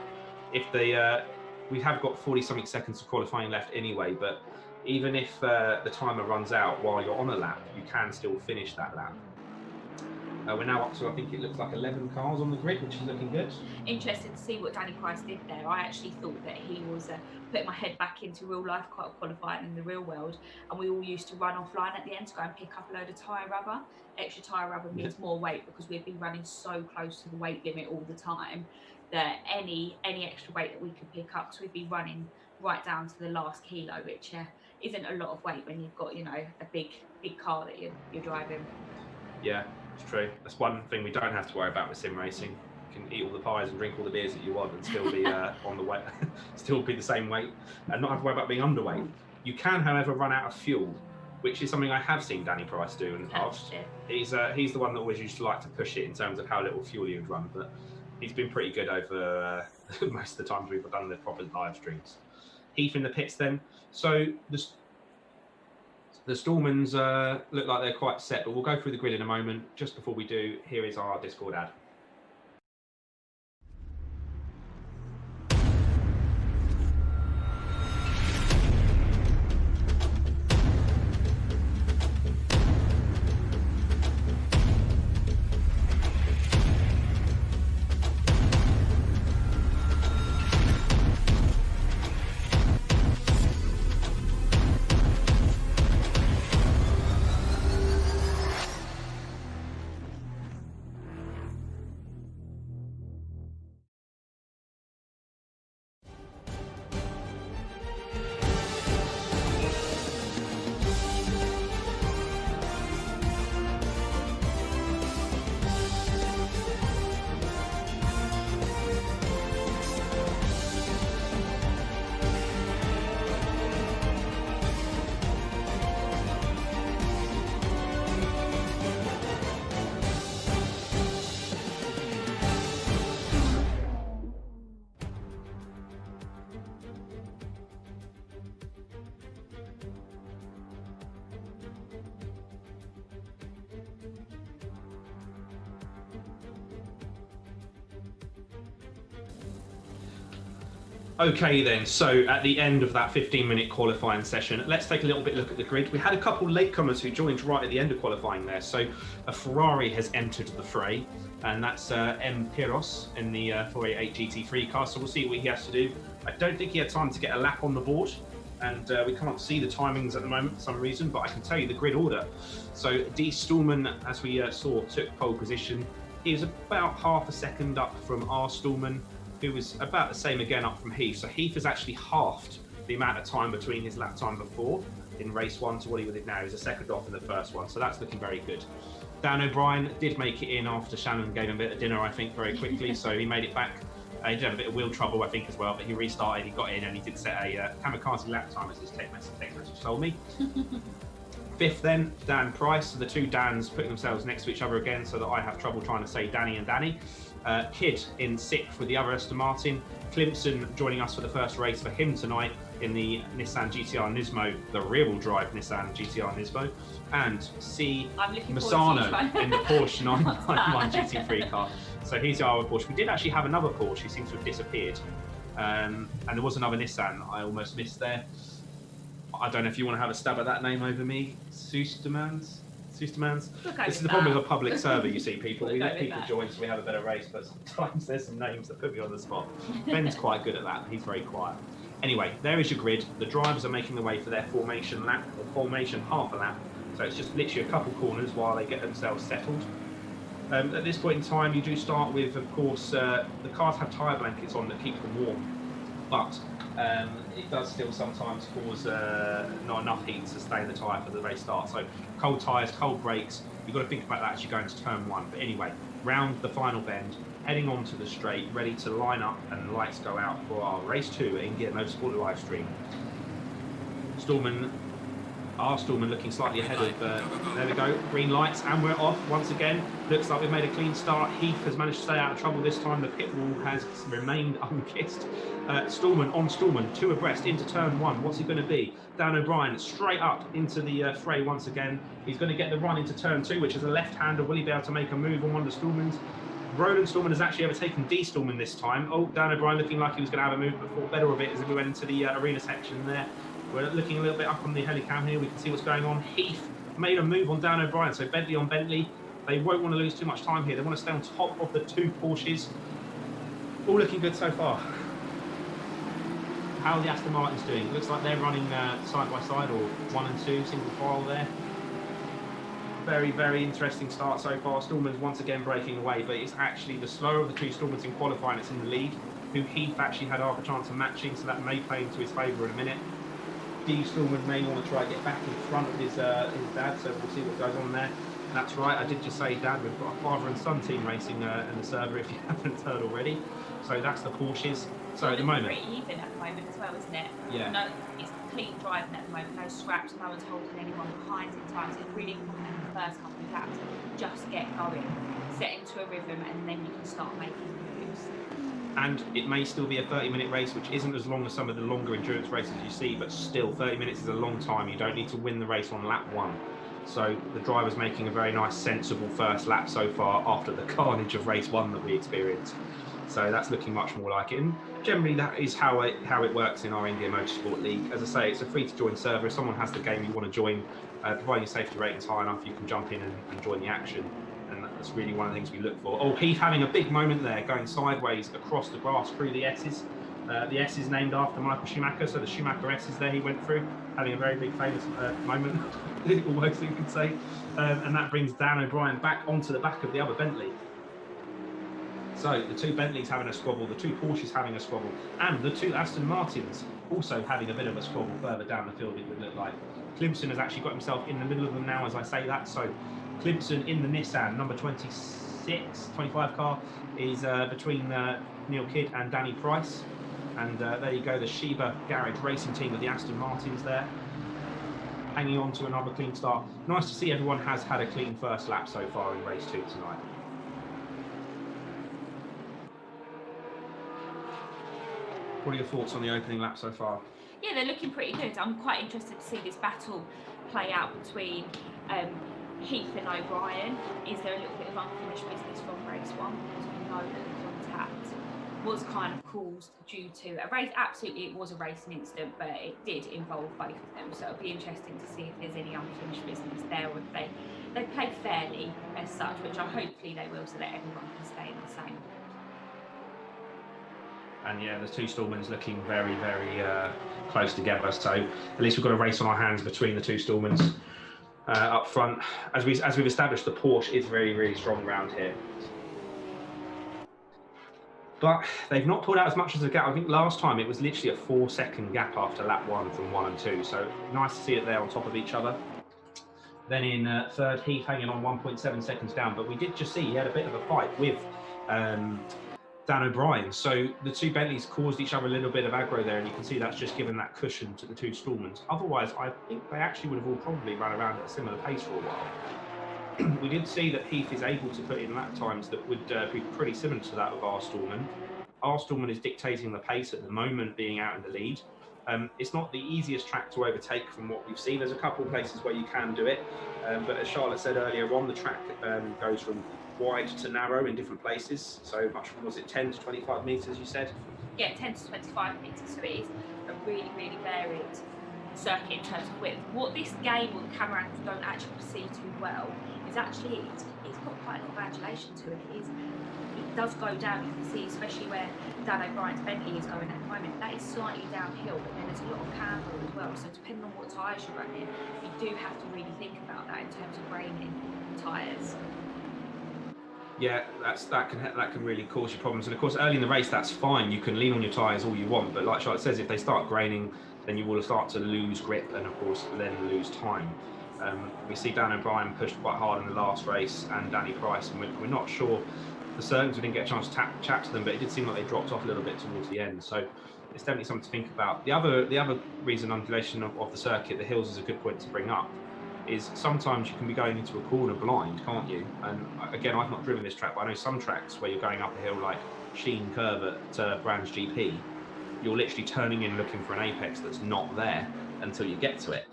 If we have got 40-something seconds of qualifying left anyway, but even if the timer runs out while you're on a lap, you can still finish that lap. We're now up to, I think it looks like 11 cars on the grid, which is looking good. Interested to see what Danny Price did there. I actually thought that he was putting my head back into real life qualifying in the real world, and we all used to run offline at the end to go and pick up a load of tyre rubber. Extra tyre rubber means more weight because we'd be running so close to the weight limit all the time that any extra weight that we could pick up, so we'd be running right down to the last kilo, which isn't a lot of weight when you've got, you know, a big car that you're driving. Yeah, it's true. That's one thing we don't have to worry about with sim racing. You can eat all the pies and drink all the beers that you want and still be on the weight, still be the same weight, and not have to worry about being underweight. You can, however, run out of fuel, which is something I have seen Danny Price do in the past. He's the one that always used to like to push it in terms of how little fuel he would run, but he's been pretty good over most of the times we've done the proper live streams. Heath in the pits then. So the Stallmans look like they're quite set, but we'll go through the grid in a moment. Just before we do, here is our Discord ad. Okay then, so at the end of that 15-minute qualifying session, let's take a little bit look at the grid. We had a couple latecomers who joined right at the end of qualifying there. So a Ferrari has entered the fray, and that's M. Piros in the 488 GT3 car, so we'll see what he has to do. I don't think he had time to get a lap on the board, and we can't see the timings at the moment for some reason, but I can tell you the grid order. So D. Stallman, as we saw, took pole position. He was about half a second up from R. Stallman, who was about the same again up from Heath. So Heath has actually halved the amount of time between his lap time before in race one to what he did now. He's a second off in the first one, so that's looking very good. Dan O'Brien did make it in after Shannon gave him a bit of dinner, I think, very quickly, so he made it back. He did have a bit of wheel trouble, I think, as well, but he restarted, he got in, and he did set a kamikaze lap time, as his text message told me. Fifth then, Dan Price. So the two Dans putting themselves next to each other again so that I have trouble trying to say Danny and Danny. Kidd in sixth with the other Aston Martin. Clemson joining us for the first race for him tonight. in the Nissan GTR Nismo, the rear-wheel drive Nissan GTR Nismo, and C. Misano in the Porsche 991 GT3 car. So he's our Porsche. We did actually have another Porsche who seems to have disappeared. And there was another Nissan I almost missed there. I don't know if you want to have a stab at that name over me. Sustermans? This is the problem with a public server, you see, people. We let people join so we have a better race, but sometimes there's some names that put me on the spot. Ben's quite good at that. He's very quiet. Anyway, there is your grid. The drivers are making their way for their formation lap, or formation half a lap. So it's just literally a couple corners while they get themselves settled. At this point in time, you do start with, of course, the cars have tyre blankets on that keep them warm, but it does still sometimes cause not enough heat to stay in the tyre for the race start. So cold tyres, cold brakes, you've got to think about that as you go into turn 1. But anyway, round the final bend, heading onto the straight, ready to line up and the lights go out for our race 2 at InGear Motorsport live stream. Stallman looking slightly ahead of, there we go, green lights, and we're off once again. Looks like we've made a clean start. Heath has managed to stay out of trouble this time. The pit wall has remained unkissed. Stallman on Stallman, 2 abreast into turn 1. What's he going to be? Dan O'Brien straight up into the fray once again. He's going to get the run into turn 2, which is a left-hander. Will he be able to make a move on one of the Stallmans? Roland Stallman has actually overtaken D Stallman this time. Oh, Dan O'Brien looking like he was going to have a move, but thought better of it as we went into the arena section there. We're looking a little bit up on the helicam here. We can see what's going on. Heath made a move on Dan O'Brien, so Bentley on Bentley. They won't want to lose too much time here. They want to stay on top of the 2 Porsches. All looking good so far. How are the Aston Martins doing? It looks like they're running side by side, or 1 and 2, single file there. Very, very interesting start so far. Stallman's once again breaking away, but it's actually the slower of the 2 Stallmans in qualifying that's in the lead, who Heath actually had half a chance of matching, so that may play into his favour in a minute. D Stallman may want to try to get back in front of his dad, so we'll see what goes on there. That's right, I did just say dad. We've got a father and son team racing in the server, if you haven't heard already. So that's the Porsches. So at the moment, pretty even at the moment as well, isn't it? Yeah. No, it's clean driving at the moment. No scraps. No one's holding anyone behind in time. So it's really important in the first couple of laps. Just get going, set into a rhythm, and then you can start making moves. And it may still be a 30-minute race, which isn't as long as some of the longer endurance races you see, but still 30 minutes is a long time. You don't need to win the race on lap 1. So the driver's making a very nice, sensible first lap so far after the carnage of race 1 that we experienced. So that's looking much more like it. And generally that is how it works in our InGear Motorsport League. As I say, it's a free-to-join server. If someone has the game you want to join, providing your safety rating's high enough, you can jump in and join the action. And that's really one of the things we look for. Oh, Heath having a big moment there, going sideways across the grass through the S's. The S is named after Michael Schumacher, so the Schumacher S is there he went through, having a very big famous moment, almost you could say. And that brings Dan O'Brien back onto the back of the other Bentley. So the 2 Bentleys having a squabble, the 2 Porsches having a squabble, and the 2 Aston Martins also having a bit of a squabble further down the field, it would look like. Clemson has actually got himself in the middle of them now as I say that, so Clemson in the Nissan, number 25 car, is between Neil Kidd and Danny Price. And there you go, the Sheba Garage Racing team with the Aston Martins there. Hanging on to another clean start. Nice to see everyone has had a clean first lap so far in race 2 tonight. What are your thoughts on the opening lap so far? Yeah, they're looking pretty good. I'm quite interested to see this battle play out between Heath and O'Brien. Is there a little bit of unfinished business from race 1? Because we know that the contact was kind of caused due to a race. Absolutely, it was a racing incident, but it did involve both of them. So it'll be interesting to see if there's any unfinished business there, or if they play fairly as such, which hopefully they will, so that everyone can stay in the same. And yeah, the 2 Stallmans looking very, very close together. So at least we've got a race on our hands between the 2 Stallmans up front. As we've established, the Porsche is very, really strong around here. But they've not pulled out as much as a gap. I think last time it was literally a 4-second gap after lap 1 from 1 and 2. So nice to see it there on top of each other. Then in third, Heath hanging on 1.7 seconds down. But we did just see he had a bit of a fight with Dan O'Brien. So the 2 Bentleys caused each other a little bit of aggro there. And you can see that's just given that cushion to the 2 Stallmans. Otherwise, I think they actually would have all probably run around at a similar pace for a while. We did see that Heath is able to put in lap times that would be pretty similar to that of our Stallman. Our Stallman is dictating the pace at the moment, being out in the lead. It's not the easiest track to overtake from what we've seen. There's a couple of places where you can do it, but as Charlotte said earlier on, the track goes from wide to narrow in different places. So much from, was it 10 to 25 metres you said? Yeah, 10 to 25 metres, so it is a really, really varied circuit in terms of width. What this game or the camera angles don't actually see too well is actually it's got quite a lot of adulation to it. It does go down. You can see, especially where Dan O'Brien's Bentley is going at the moment, that is slightly downhill, but then there's a lot of camber as well. So depending on what tyres you're running, you do have to really think about that in terms of reining tyres. Yeah, that can really cause you problems. And of course, early in the race, that's fine. You can lean on your tyres all you want, but like Charlotte says, if they start graining, then you will start to lose grip and of course then lose time. We see Dan O'Brien pushed quite hard in the last race, and Danny Price, and we're not sure the Surgeons. We didn't get a chance to chat to them, but it did seem like they dropped off a little bit towards the end. So it's definitely something to think about. The other reason undulation of the circuit, the hills, is a good point to bring up. Is sometimes you can be going into a corner blind, can't you? And again, I've not driven this track, but I know some tracks where you're going up a hill like Sheen Curve at Brands GP, you're literally turning in looking for an apex that's not there until you get to it.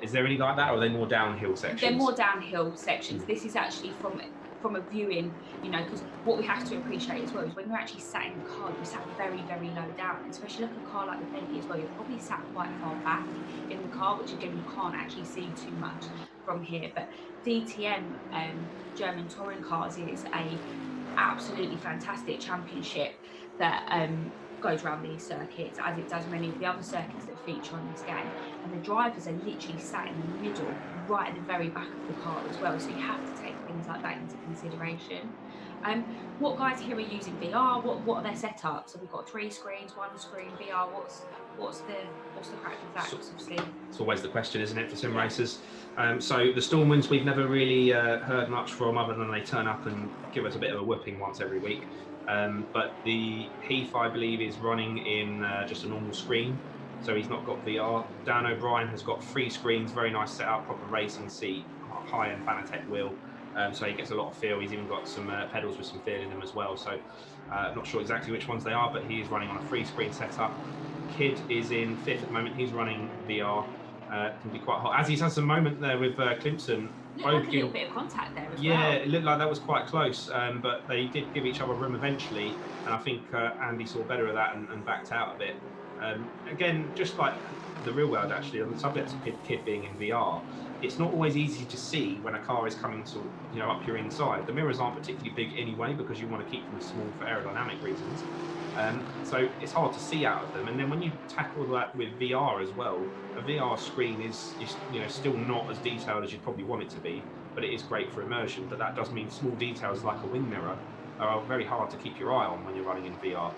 Is there any like that, or are they more downhill sections? They're more downhill sections. This is actually from a viewing, you know, because what we have to appreciate as well is when you're actually sat in the car, you're sat very, very low down, especially like a car like the Bentley as well, you're probably sat quite far back in the car, which again, you can't actually see too much from here. But DTM German touring cars is a absolutely fantastic championship that goes around these circuits, as it does many of the other circuits that feature on this game. And the drivers are literally sat in the middle, right at the very back of the car as well. So you have to take things like that into consideration. What guys here are using VR? What are their setups? So we've got 3 screens, 1 screen, VR. What's the crack with that? Obviously, it's always the question, isn't it, for sim racers? So the Stormwinds we've never really heard much from, other than they turn up and give us a bit of a whooping once every week. But the Heath, I believe, is running in just a normal screen, so he's not got VR. Dan O'Brien has got 3 screens, very nice setup, proper racing seat, high-end Fanatec wheel, so he gets a lot of feel. He's even got some pedals with some feel in them as well, so I'm not sure exactly which ones they are, but he is running on a 3-screen setup. Kid is in 5th at the moment, he's running VR. Can be quite hot, as he's had some moment there with Clemson. Like a little bit of contact there as well. Yeah, it looked like that was quite close, but they did give each other room eventually, and I think Andy saw better of that and backed out a bit. Again, just like the real world, actually, on the subject of Kid being in VR, it's not always easy to see when a car is coming to, you know, up your inside. The mirrors aren't particularly big anyway, because you want to keep them small for aerodynamic reasons. So it's hard to see out of them, and then when you tackle that with VR as well, a VR screen is you know, still not as detailed as you'd probably want it to be, but it is great for immersion. But that does mean small details like a wing mirror are very hard to keep your eye on when you're running in VR.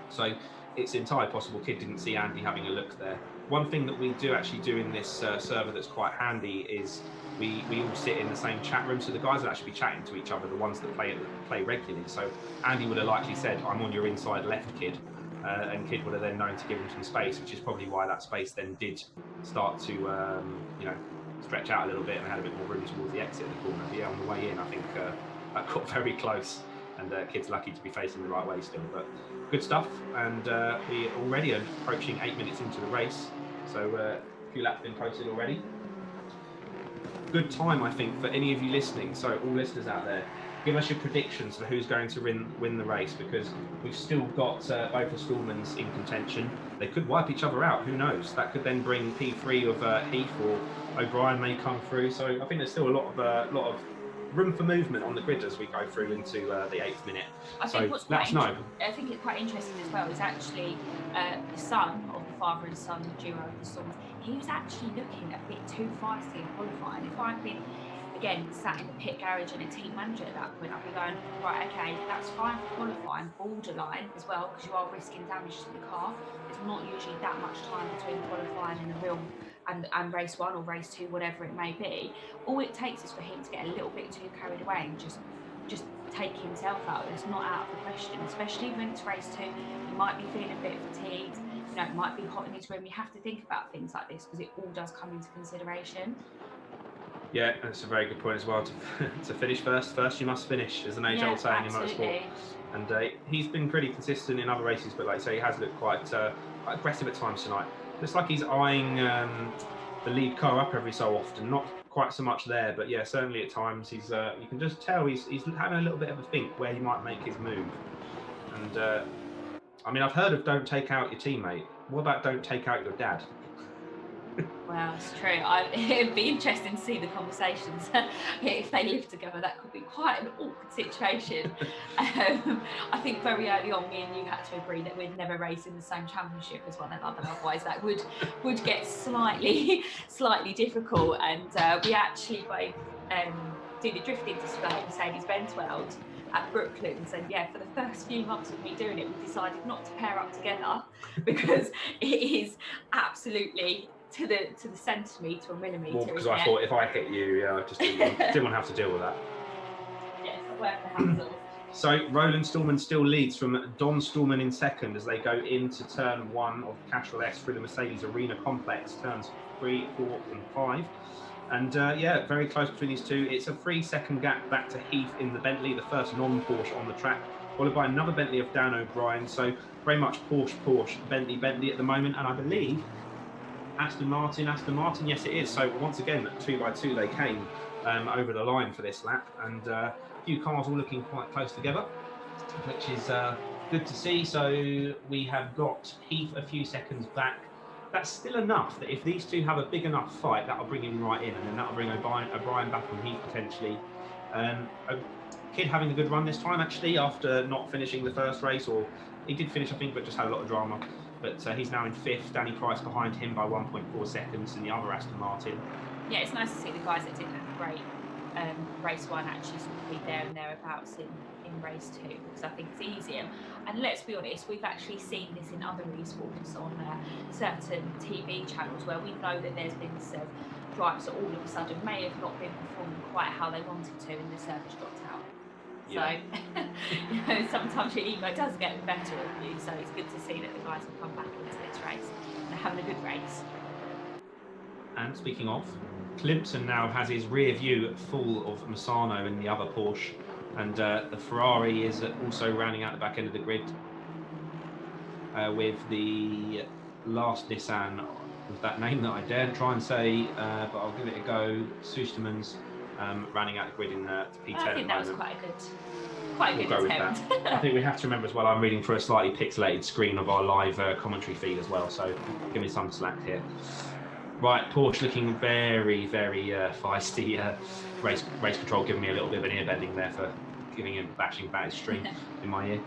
So it's entirely possible Kid didn't see Andy having a look there. One thing that we do actually do in this server that's quite handy is we all sit in the same chat room, so the guys will actually be chatting to each other, the ones that play regularly. So Andy would have likely said, "I'm on your inside left, Kid," and Kid would have then known to give him some space, which is probably why that space then did start to you know, stretch out a little bit and had a bit more room towards the exit of the corner. But yeah, on the way in, I think that got very close, and Kid's lucky to be facing the right way still. But good stuff, and we already are approaching 8 minutes into the race, so a few laps been posted already. Good time, I think, for any of you listening. So all listeners out there, give us your predictions for who's going to win the race, because we've still got both the Stallmans in contention. They could wipe each other out, who knows? That could then bring P3 of Heath, or O'Brien may come through. So I think there's still a lot of room for movement on the grid as we go through into the 8th minute. I think it's quite interesting as well is actually the son of the father and son duo of the Storms. He was actually looking a bit too feisty in qualifying. If I'd been, again, sat in the pit garage and a team manager at that point, I'd be going, right, okay, that's fine for qualifying, borderline as well, because you are risking damage to the car. There's not usually that much time between qualifying and the real and race 1 or race 2, whatever it may be. All it takes is for him to get a little bit too carried away and just take himself out. It's not out of the question, especially when it's race 2. He might be feeling a bit fatigued, you know, it might be hot in his room. You have to think about things like this because it all does come into consideration. Yeah, that's a very good point as well. To finish first you must finish, is an age-old saying in motorsport. And he's been pretty consistent in other races, but like I say, he has looked quite aggressive at times tonight. Looks like he's eyeing the lead car up every so often. Not quite so much there, but yeah, certainly at times he's. You can just tell he's having a little bit of a think where he might make his move. And I mean, I've heard of don't take out your teammate. What about don't take out your dad? Well, it's true. It'd be interesting to see the conversations if they live together. That could be quite an awkward situation. I think very early on, me and you had to agree that we'd never race in the same championship as one another. Otherwise, that would get slightly difficult. And we actually both did a drifting display at Mercedes-Benz World at Brooklands, and yeah, for the first few months of me doing it, we decided not to pair up together because it is absolutely to the centimetre or millimetre. Well, because I thought if I hit you, I just didn't want to have to deal with that. Yeah, it's not worth the hassle. So Roland Stallman still leads from Don Stallman in second as they go into turn 1 of Castrol S through the Mercedes Arena Complex, turns 3, 4 and 5. And yeah, very close between these two. It's a 3-second gap back to Heath in the Bentley, the first non-Porsche on the track, followed by another Bentley of Dan O'Brien. So very much Porsche, Bentley at the moment. And I believe Aston Martin, yes it is. So once again, 2x2 they came over the line for this lap. And a few cars all looking quite close together, which is good to see. So we have got Heath a few seconds back. That's still enough that if these two have a big enough fight, that'll bring him right in, and then that'll bring O'Brien back on Heath potentially. Kid having a good run this time actually after not finishing the first race, or he did finish I think, but just had a lot of drama. But he's now in 5th. Danny Price behind him by 1.4 seconds in the other Aston Martin. Yeah, it's nice to see the guys that didn't have a great race 1 actually sort of be there and thereabouts in race 2, because I think it's easier. And let's be honest, we've actually seen this in other esports on certain TV channels where we know that there's been some drivers that all of a sudden may have not been performing quite how they wanted to, and the service dropped out. Yeah. So, you know, sometimes your ego does get the better of you, so it's good to see that the guys have come back into this race and are having a good race. And speaking of, Clinton now has his rear view full of Misano in the other Porsche, and the Ferrari is also rounding out the back end of the grid with the last Nissan with that name that I daren't try and say, but I'll give it a go. Sustermans rounding out the grid in P10. I think that was quite a good attempt. I think we have to remember as well, I'm reading through a slightly pixelated screen of our live commentary feed as well, so give me some slack here. Right, Porsche looking very, very feisty. Race control giving me a little bit of an ear bending there for giving him bashing about his string in my ear.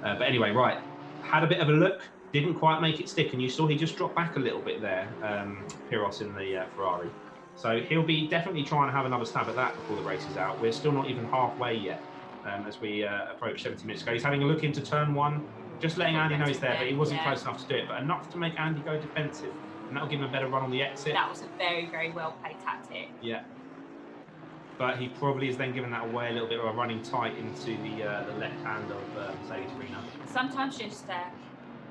But anyway, right, had a bit of a look, didn't quite make it stick, and you saw he just dropped back a little bit there, Piros in the Ferrari. So he'll be definitely trying to have another stab at that before the race is out. We're still not even halfway yet as we approach 70 minutes ago. He's having a look into turn 1, just letting Andy know he's there, but he wasn't close enough to do it, but enough to make Andy go defensive. And that'll give him a better run on the exit. That was a very, very well played tactic. Yeah. But he probably is then giving that away a little bit, or running tight into the left hand of Mercedes Arena. Sometimes just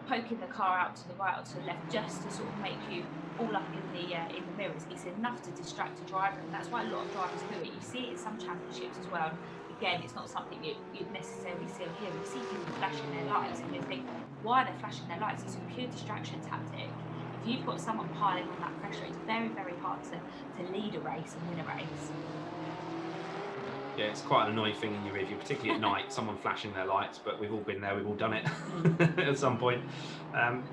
poking the car out to the right or to the left, just to sort of make you all up in the mirrors, is enough to distract a driver, and that's why a lot of drivers do it. You see it in some championships as well. Again, it's not something you'd necessarily see here. You see people flashing their lights, and you think, why are they flashing their lights? It's a pure distraction tactic. If you've got someone piling on that pressure, it's very, very hard to lead a race and win a race. Yeah, it's quite an annoying thing in your review, particularly at night, someone flashing their lights, but we've all been there, we've all done it at some point.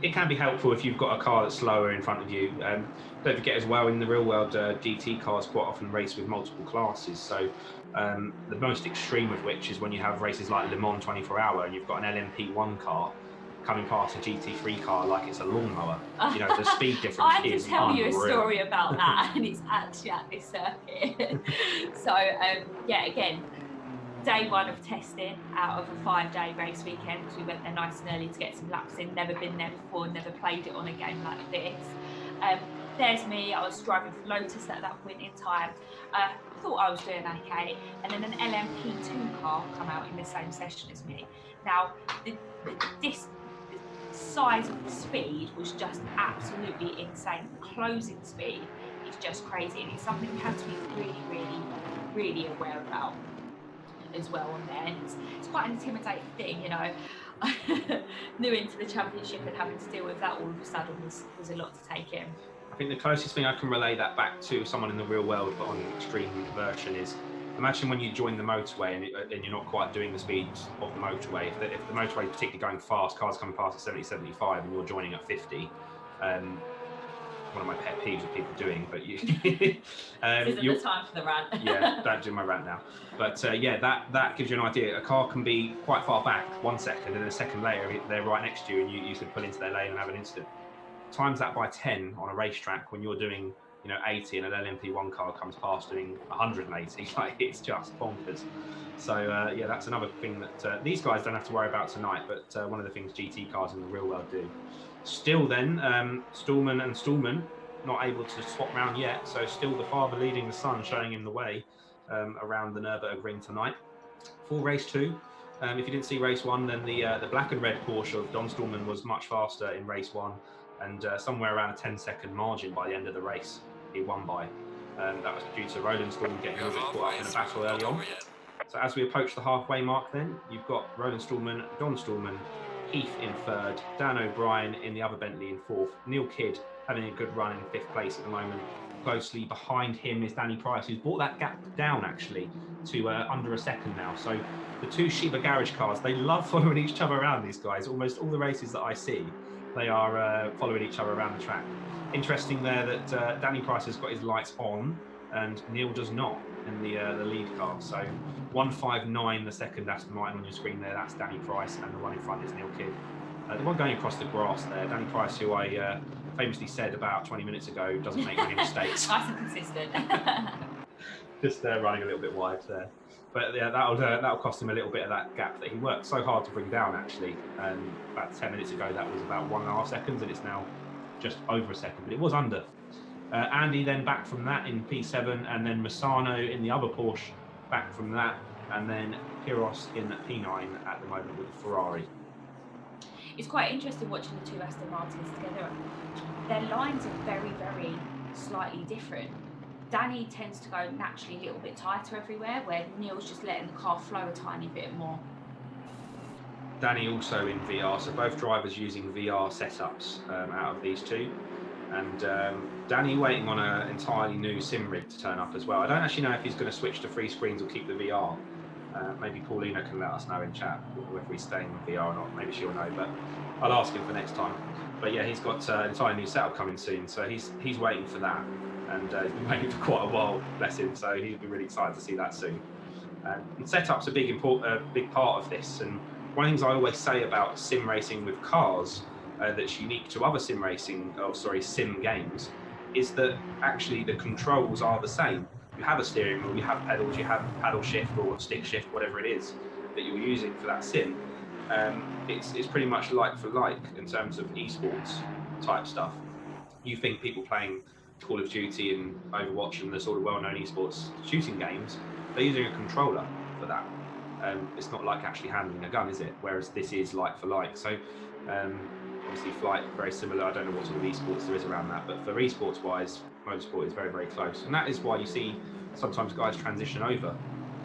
It can be helpful if you've got a car that's slower in front of you. Don't forget as well, in the real world, GT cars quite often race with multiple classes. So the most extreme of which is when you have races like Le Mans 24 Hour and you've got an LMP1 car coming past a GT3 car like it's a lawnmower. You know, the speed difference is unreal. I can tell you a story about that, and it's actually at this circuit. So, yeah, again, day 1 of testing out of a 5-day race weekend, because we went there nice and early to get some laps in. Never been there before, never played it on a game like this. There's me, I was driving for Lotus at that point in time. Thought I was doing okay, and then an LMP2 car come out in the same session as me. Now, this size of the speed was just absolutely insane. The closing speed is just crazy, and it's something you have to be really, really, really aware about as well on there. And it's quite an intimidating thing, you know. new into the championship and having to deal with that all of a sudden was a lot to take in. I think the closest thing I can relay that back to someone in the real world, but on an extreme version, is imagine when you join the motorway and you're not quite doing the speeds of the motorway. If the motorway is particularly going fast, cars coming past at 70, 75, and you're joining at 50. One of my pet peeves of people doing, but you. This isn't the time for the rant. Yeah, don't do my rant now. But yeah, that gives you an idea. A car can be quite far back 1 second, and then a second later they're right next to you, and you can pull into their lane and have an incident. Times that by 10 on a racetrack when you're doing 80 and an LMP1 car comes past doing 180. Like, it's just bonkers. So yeah, that's another thing that these guys don't have to worry about tonight, but one of the things GT cars in the real world do. Still then, Stallman and Stallman not able to swap round yet, so still the father leading the son, showing him the way around the Nurburgring tonight. For race 2, if you didn't see race 1, then the black and red Porsche of Don Stallman was much faster in race 1, and somewhere around a 10-second margin by the end of the race he won by. That was due to Roland Stallman getting a little bit caught up in a battle early on. So as we approach the halfway mark then, you've got Roland Stallman, Don Stallman, Heath in 3rd, Dan O'Brien in the other Bentley in 4th, Neil Kidd having a good run in 5th place at the moment. Closely behind him is Danny Price, who's brought that gap down actually to under a second now. So the two Shiba garage cars, they love following each other around, these guys. Almost all the races that I see, they are following each other around the track. Interesting there that Danny Price has got his lights on and Neil does not in the lead car. So 159, the second Aston Martin on your screen there, that's Danny Price, and the one in front is Neil Kidd. The one going across the grass there, Danny Price, who I famously said about 20 minutes ago doesn't make many mistakes. Nice and consistent. Just running a little bit wide there. But yeah, that'll cost him a little bit of that gap that he worked so hard to bring down actually. About 10 minutes ago that was about 1.5 seconds, and it's now just over a second, but it was under. Andy then back from that in P7, and then Massano in the other Porsche back from that, and then Piros in P9 at the moment with the Ferrari. It's quite interesting watching the two Aston Martins together. Their lines are very, very slightly different. Danny tends to go naturally a little bit tighter everywhere, where Neil's just letting the car flow a tiny bit more. Danny also in VR, so both drivers using VR setups out of these two. And Danny waiting on an entirely new sim rig to turn up as well. I don't actually know if he's going to switch to free screens or keep the VR. Maybe Paulina can let us know in chat whether he's staying with VR or not. Maybe she'll know, but I'll ask him for next time. But yeah, he's got an entirely new setup coming soon, so he's waiting for that. And he's been waiting for quite a while, bless him, so he'll be really excited to see that soon. And setup's a big part of this, and one of the things I always say about sim racing with cars that's unique to other sim games, is that actually the controls are the same. You have a steering wheel, you have pedals, you have paddle shift or stick shift, whatever it is that you're using for that sim. It's pretty much like for like in terms of esports type stuff. You think people playing Call of Duty and Overwatch and the sort of well-known esports shooting games, they're using a controller for that. It's not like actually handling a gun, is it? Whereas this is like for like. So obviously flight, very similar. I don't know what sort of esports there is around that, but for esports wise, motorsport is very, very close. And that is why you see sometimes guys transition over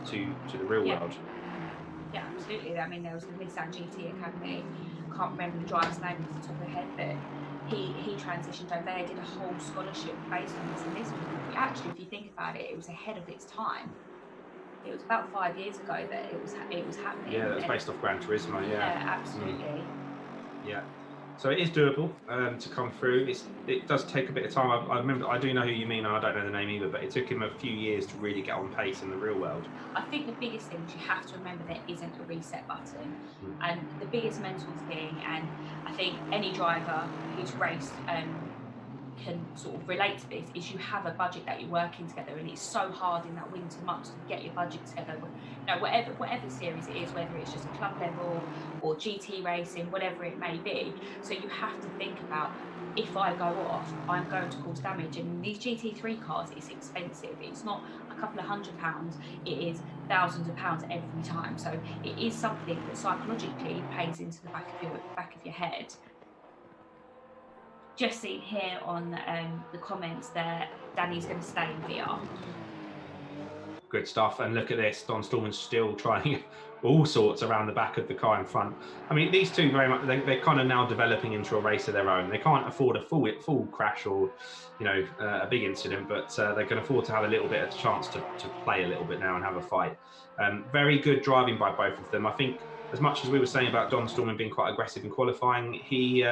to the real world. Yeah, absolutely. I mean, there was the Nissan GT Academy, can't remember the driver's name off the top of the head, but he transitioned over there, did a whole scholarship based on this. And this, actually, if you think about it, it was ahead of its time. It was about 5 years ago that it was happening. Yeah, it was based off Gran Turismo, yeah. Yeah, absolutely. Yeah. So it is doable to come through. It does take a bit of time. I remember, I do know who you mean, and I don't know the name either, but it took him a few years to really get on pace in the real world. I think the biggest thing is you have to remember there isn't a reset button. And the biggest mental thing, and I think any driver who's raced can sort of relate to this, is you have a budget that you're working together, and it's so hard in that winter months to get your budget together. You know, whatever series it is, whether it's just a club level or GT racing, whatever it may be. So you have to think about, if I go off, I'm going to cause damage. And these GT3 cars, it's expensive. It's not a couple of £100, it is thousands of pounds every time. So it is something that psychologically plays into the back of your head. Just seen here on the comments that Danny's going to stay in VR. Good stuff. And look at this, Don Stallman's still trying all sorts around the back of the car in front. I mean, these two very much, they're kind of now developing into a race of their own. They can't afford a full crash or, you know, a big incident, but they can afford to have a little bit of chance to play a little bit now and have a fight. Very good driving by both of them. I think as much as we were saying about Don Stallman being quite aggressive in qualifying, he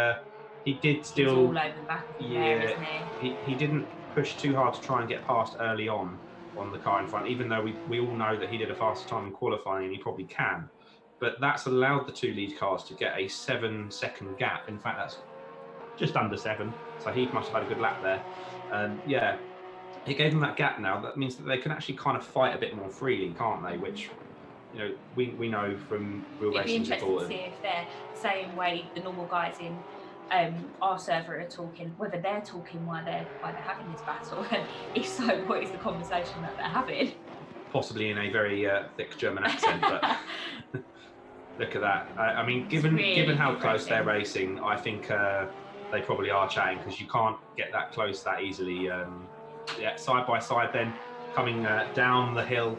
did still... He's all over the back of the there, isn't he didn't push too hard to try and get past early on the car in front, even though we all know that he did a faster time in qualifying and he probably can. But that's allowed the two lead cars to get a 7-second gap. In fact, that's just under 7. So he must have had a good lap there. Yeah, it gave them that gap now. That means that they can actually kind of fight a bit more freely, can't they? Which, you know, we know from real racing before. It'd be interesting to see if they're the same way the normal guys in our server are talking, whether they're talking while they're having this battle, and if so, what is the conversation that they're having? Possibly in a very thick German accent, but look at that. I mean, given how close they're racing, I think they probably are chatting, because you can't get that close that easily. Yeah, side by side then, coming down the hill.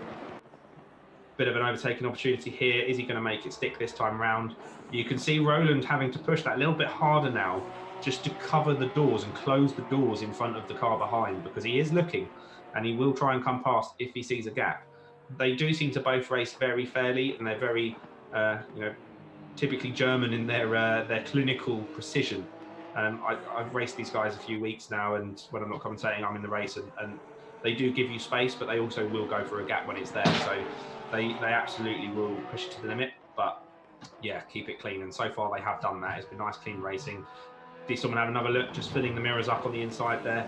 Bit of an overtaking opportunity here. Is he going to make it stick this time round? You can see Roland having to push that little bit harder now, just to cover the doors and close the doors in front of the car behind, because he is looking and he will try and come past if he sees a gap. They do seem to both race very fairly, and they're very, you know, typically German in their clinical precision. I've raced these guys a few weeks now, and when I'm not commentating, I'm in the race, and they do give you space, but they also will go for a gap when it's there. So they absolutely will push it to the limit, but yeah, keep it clean. And so far they have done that. It's been nice, clean racing. Did someone have another look, just filling the mirrors up on the inside there?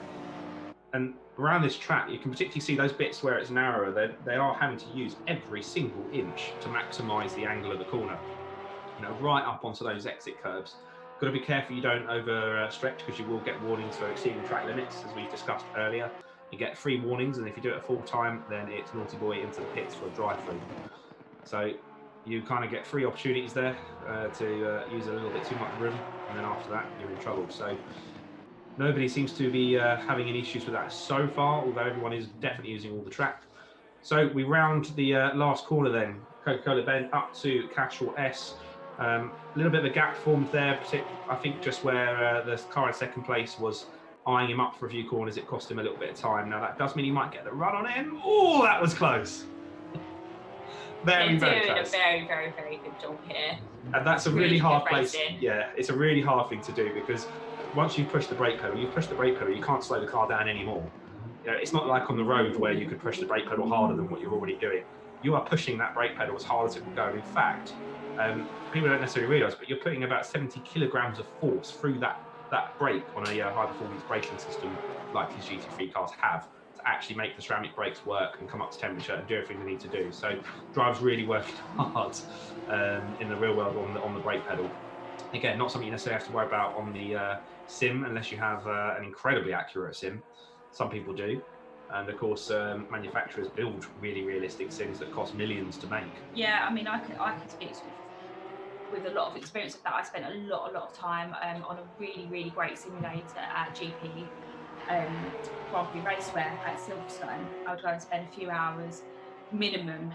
And around this track, you can particularly see those bits where it's narrower. They are having to use every single inch to maximise the angle of the corner. You know, right up onto those exit curves. Got to be careful you don't overstretch, because you will get warnings for exceeding track limits, as we discussed earlier. You get 3 warnings, and if you do it a full time, then it's naughty boy into the pits for a drive-through. So you kind of get 3 opportunities there to use a little bit too much room, and then after that you're in trouble. So nobody seems to be having any issues with that so far, although everyone is definitely using all the track. So we round the last corner then, Coca-Cola Bend up to Cashel S. A little bit of a gap formed there, I think just where the car in second place was eyeing him up for a few corners. It cost him a little bit of time. Now that does mean he might get the run on him. Oh, that was close. Very close. They're doing a very, very, very good job here. And that's a really hard place. Yeah, it's a really hard thing to do, because once you push the brake pedal, you can't slow the car down anymore. You know, it's not like on the road where you could push the brake pedal harder than what you're already doing. You are pushing that brake pedal as hard as it will go. In fact, people don't necessarily realise, but you're putting about 70 kilograms of force through that brake on a high-performance braking system like these GT3 cars have, to actually make the ceramic brakes work and come up to temperature and do everything they need to do. So drivers really working hard in the real world on the brake pedal. Again, not something you necessarily have to worry about on the sim, unless you have an incredibly accurate sim. Some people do. And of course, manufacturers build really realistic sims that cost millions to make. Yeah, I mean, I could speak with a lot of experience of that. I spent a lot of time on a really great simulator at GP Grand Prix Raceway at Silverstone. I would go and spend a few hours minimum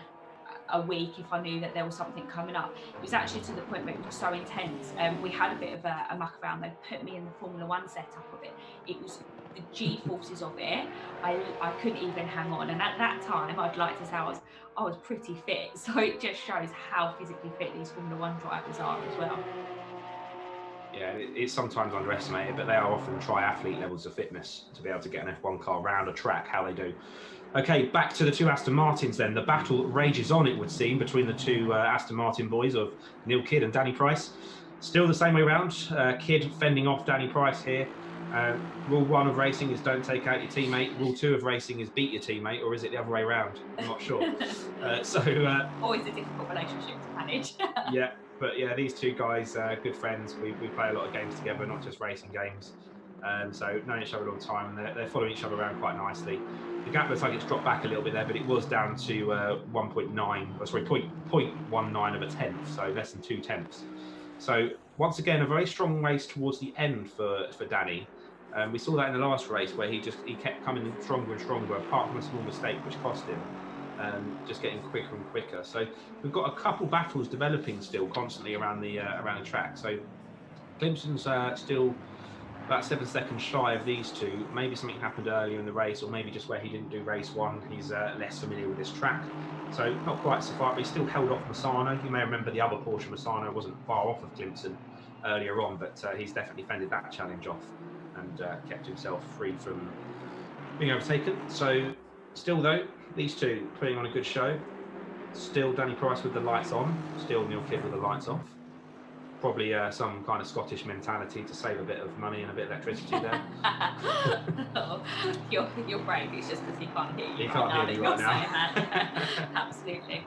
a week if I knew that there was something coming up. It was actually to the point where it was so intense. We had a bit of a muck around. They put me in the Formula 1 setup of it. It was the G-forces of it. I couldn't even hang on. And at that time, I'd like to say I was pretty fit. So it just shows how physically fit these Formula 1 drivers are as well. Yeah, it's sometimes underestimated, but they are often triathlete levels of fitness to be able to get an F1 car around a track, how they do. Okay, back to the 2 Aston Martins then. The battle rages on, it would seem, between the 2 Aston Martin boys of Neil Kidd and Danny Price. Still the same way around. Kidd fending off Danny Price here. Rule 1 of racing is don't take out your teammate. Rule 2 of racing is beat your teammate, or is it the other way around? I'm not sure. Always a difficult relationship to manage. Yeah, but yeah, these 2 guys, good friends. We play a lot of games together, not just racing games. So known each other a long time, and they're following each other around quite nicely. The gap looks like it's dropped back a little bit there, but it was down to 0.19 of a tenth, so less than 2 tenths. So once again, a very strong race towards the end for Danny. We saw that in the last race where he kept coming stronger and stronger, apart from a small mistake which cost him. just getting quicker and quicker. So we've got a couple battles developing still constantly around the track. So Clemson's still about 7 seconds shy of these two. Maybe something happened earlier in the race, or maybe just where he didn't do race one, he's less familiar with this track. So not quite so far, but he still held off Massano. You may remember the other Porsche Massano wasn't far off of Clemson earlier on, but he's definitely fended that challenge off and kept himself free from being overtaken. So still though, these two putting on a good show. Still Danny Price with the lights on, still Neil Kidd with the lights off. Probably some kind of Scottish mentality to save a bit of money and a bit of electricity there. Your brain is just because he can't hear you. He can't hear me right now. Absolutely.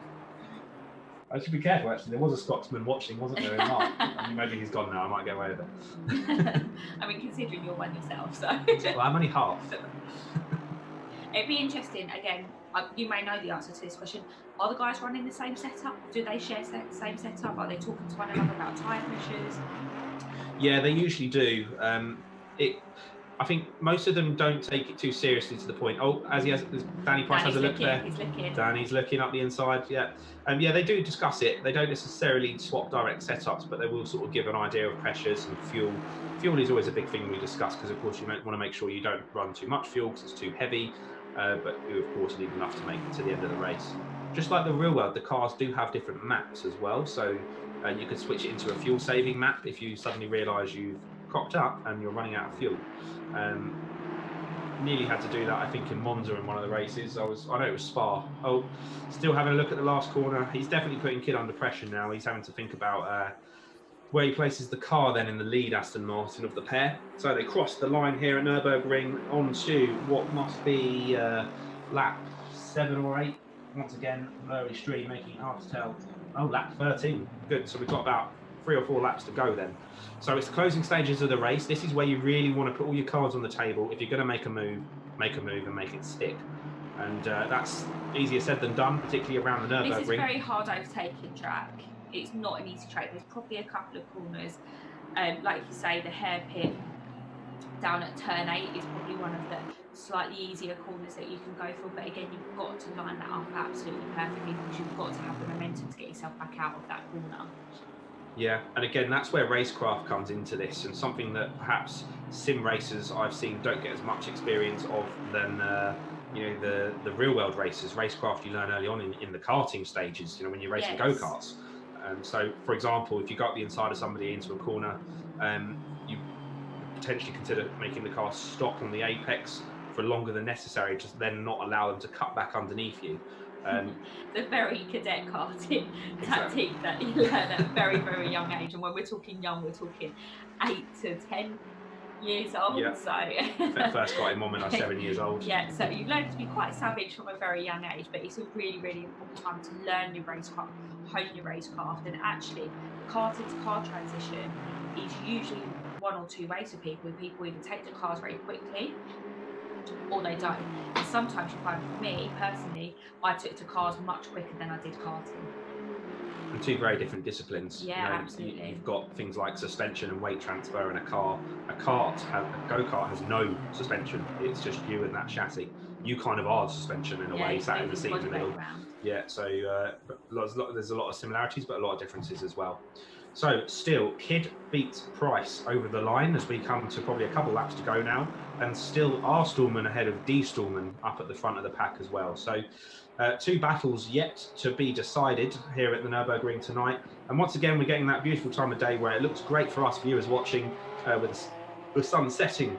I should be careful actually. There was a Scotsman watching, wasn't there, in Mark? I mean, maybe he's gone now. I might get away with it. I mean, considering you're one yourself, so. Well, I'm only half. It'd be interesting. Again, you may know the answer to this question. Are the guys running the same setup? Do they share the same setup? Are they talking to one another about tyre pressures? Yeah, they usually do. I think most of them don't take it too seriously to the point. Oh, as Danny Price has a look there. He's looking. Danny's looking up the inside. Yeah, yeah, they do discuss it. They don't necessarily swap direct setups, but they will sort of give an idea of pressures and fuel. Fuel is always a big thing we discuss because, of course, you want to make sure you don't run too much fuel because it's too heavy. But you, of course, need enough to make it to the end of the race. Just like the real world, the cars do have different maps as well. So you could switch it into a fuel-saving map if you suddenly realise you've cocked up and you're running out of fuel. Nearly had to do that, I think, in Monza in one of the races. I know it was Spa. Oh, still having a look at the last corner. He's definitely putting Kidd under pressure now. He's having to think about where he places the car then in the lead Aston Martin of the pair. So they crossed the line here at Nurburgring onto what must be lap 7 or 8. Once again, blurry stream, making it hard to tell. Oh, lap 13. Good. So we've got about 3 or 4 laps to go then. So it's the closing stages of the race. This is where you really want to put all your cards on the table. If you're going to make a move and make it stick. And that's easier said than done, particularly around the Nurburgring. This is a very hard overtaking track. It's not an easy track. There's probably a couple of corners. Like you say, the hairpin down at turn 8 is probably one of the slightly easier corners that you can go for. But again, you've got to line that up absolutely perfectly because you've got to have the momentum to get yourself back out of that corner. Yeah, and again, that's where racecraft comes into this, and something that perhaps sim racers I've seen don't get as much experience of than the real world races. Racecraft you learn early on in the karting stages, when you're racing go-karts. So, for example, if you got the inside of somebody into a corner, you potentially consider making the car stop on the apex for longer than necessary, just then not allow them to cut back underneath you. The very cadet karting tactic that you learn at a very, very young age. And when we're talking young, we're talking 8 to 10 years old. Yeah. So first got him on when I was 7 years old. Yeah, so you learn to be quite savage from a very young age, but it's a really, really important time to learn your racecraft, hone your racecraft, and actually karting to car transition is usually 1 or 2 ways for people. People either take the cars very quickly or they don't. And sometimes you find, for me personally, I took to cars much quicker than I did karting. And 2 very different disciplines. Yeah, absolutely. You've got things like suspension and weight transfer in a car. A go-kart has no suspension. It's just you and that chassis. You kind of are the suspension in a way, sat in the seat in the middle. Yeah, so there's a lot of similarities, but a lot of differences as well. So still, Kidd beats Price over the line as we come to probably a couple laps to go now, and still R. Stallman ahead of D. Stallman up at the front of the pack as well. So 2 battles yet to be decided here at the Nurburgring tonight. And once again, we're getting that beautiful time of day where it looks great for us viewers watching with the sun setting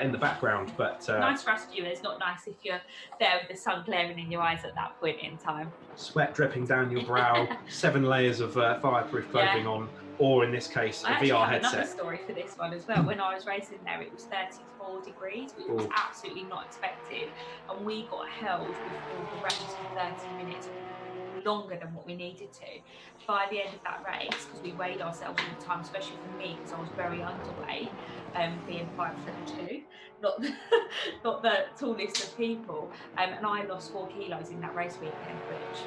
in the background. But nice for us viewers, not nice if you're there with the sun glaring in your eyes at that point in time. Sweat dripping down your brow, 7 layers of fireproof clothing on, or in this case, a VR headset. Another story for this one as well. When I was racing there, it was 34 degrees, which was absolutely not expected, and we got held before the race for 30 minutes longer than what we needed to. By the end of that race, because we weighed ourselves all the time, especially for me, because I was very underweight, being 5'2", not the tallest of people, and I lost 4 kilos in that race weekend, which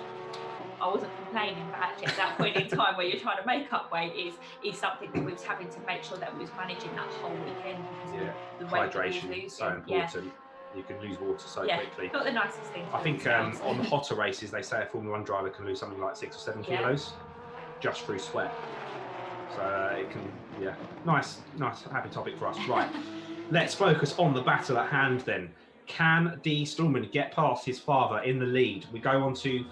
I wasn't complaining, but actually at that point in time where you're trying to make up weight is something that we was having to make sure that we was managing that whole weekend because of the weight hydration, so important. You can lose water so Yeah, quickly. not the nicest thing. I think on the hotter races, they say a Formula 1 driver can lose something like 6 or 7 kilos just through sweat. So it can, nice, happy topic for us. Right, let's focus on the battle at hand then. Can D. Stallman get past his father in the lead? We go on to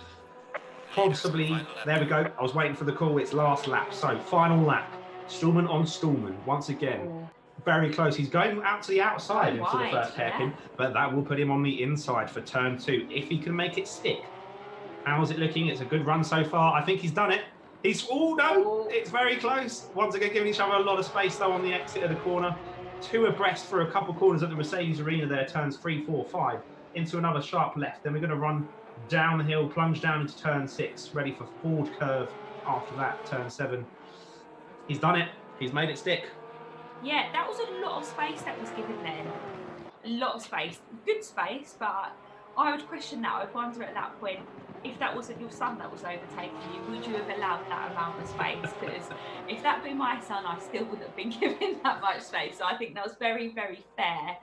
possibly, there we go. I was waiting for the call. It's last lap. So final lap. Stallman on Stallman once again. Very close. He's going out to the outside into the first hairpin, but that will put him on the inside for turn 2 if he can make it stick. How's it looking? It's a good run so far. I think he's done it. He's, it's very close. Once again, giving each other a lot of space though on the exit of the corner. 2 abreast for a couple corners at the Mercedes Arena there, turns 3, 4, 5, into another sharp left. Then we're going to run down the hill, plunge down into turn 6, ready for forward curve after that, turn 7. He's done it. He's made it stick. Yeah, that was a lot of space that was given then. A lot of space. Good space, but I would question that. I would wonder at that point, if that wasn't your son that was overtaking you, would you have allowed that amount of space? Because if that be my son, I still wouldn't have been given that much space. So I think that was very, very fair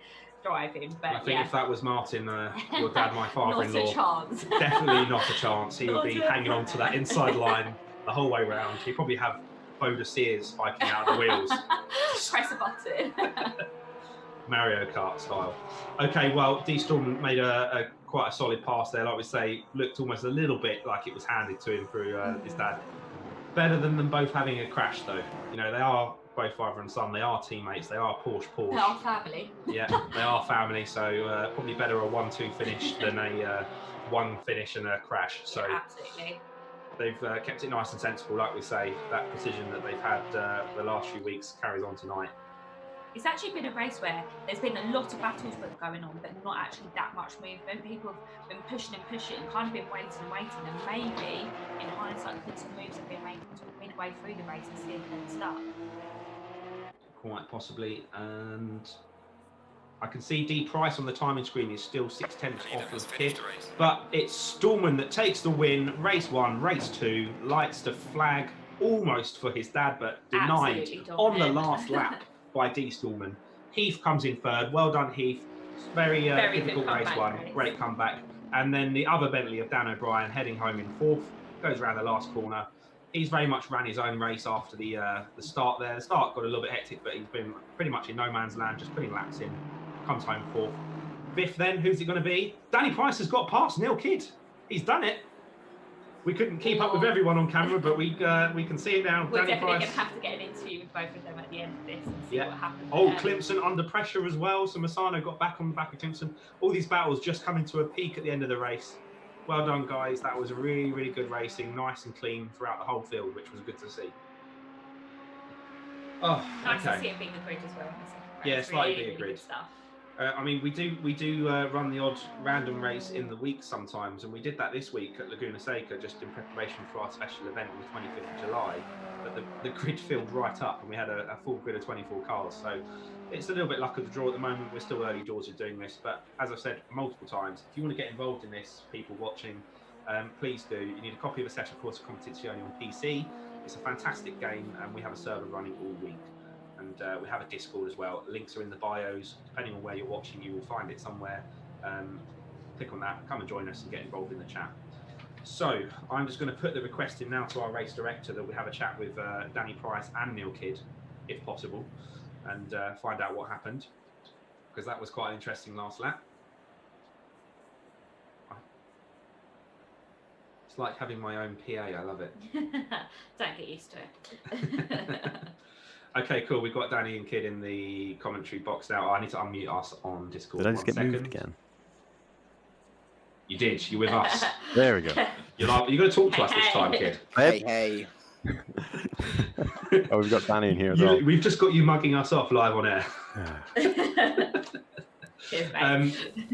driving. But I think if that was Martin, your dad, my father-in-law, not a chance. Definitely not a chance. He would be hanging on to that inside line the whole way round. He'd probably have Boda Sears spiking out of the wheels. Press a button. Mario Kart style. Okay, well, D. Stallman made a quite a solid pass there. Like we say, looked almost a little bit like it was handed to him through his dad. Better than them both having a crash, though. You know, they are both father and son. They are teammates. They are Porsche. They are family. Yeah, they are family. So probably better a 1-2 finish than a 1 finish and a crash. So yeah, absolutely. They've kept it nice and sensible, like we say. That precision that they've had the last few weeks carries on tonight. It's actually been a race where there's been a lot of battles going on, but not actually that much movement. People have been pushing and kind of been waiting, and maybe, in hindsight, some moves have been made to win away through the race and see if they're stuck. Quite possibly, and I can see D. Price on the timing screen is still 0.6 off of Kidd, but it's Stallman that takes the win. Race 1, race 2, lights the flag almost for his dad, but denied on the last lap by D. Stallman. Heath comes in 3rd. Well done, Heath. Very difficult race 1. Great comeback. And then the other Bentley of Dan O'Brien heading home in 4th. Goes around the last corner. He's very much ran his own race after the start there. The start got a little bit hectic, but he's been pretty much in no man's land, just putting laps in. Comes home 4th. 5th then, who's it going to be? Danny Price has got past Neil Kidd. He's done it. We couldn't keep up with everyone on camera, but we can see it now. We're Danny definitely Price. going to have to get an interview with both of them at the end of this and see what happens. Oh, Clemson under pressure as well. So Massano got back on the back of Clemson. All these battles just coming to a peak at the end of the race. Well done, guys. That was really, really good racing. Nice and clean throughout the whole field, which was good to see. Oh, nice to see it being a grid as well. Yeah, slightly really, being a grid. Stuff. I mean, we do run the odd random race in the week sometimes, and we did that this week at Laguna Seca just in preparation for our special event on the 25th of July. But the grid filled right up, and we had a full grid of 24 cars. So it's a little bit luck of the draw at the moment. We're still early doors of doing this, but as I've said multiple times, if you want to get involved in this, people watching, please do. You need a copy of Assetto Corsa Competizione on PC. It's a fantastic game, and we have a server running all week. And we have a Discord as well. Links are in the bios. Depending on where you're watching, you will find it somewhere. Click on that, come and join us and get involved in the chat. So I'm just going to put the request in now to our race director that we have a chat with Danny Price and Neil Kidd, if possible, and find out what happened, because that was quite an interesting last lap. It's like having my own PA. I love it. Don't get used to it. Okay, cool. We've got Danny and Kidd in the commentary box now. Oh, I need to unmute us on Discord. Did I just get moved again? You did. You're with us. There we go. You're going to talk to us this time, Kidd. Hey. Oh, we've got Danny in here as well. We've just got you mugging us off live on air.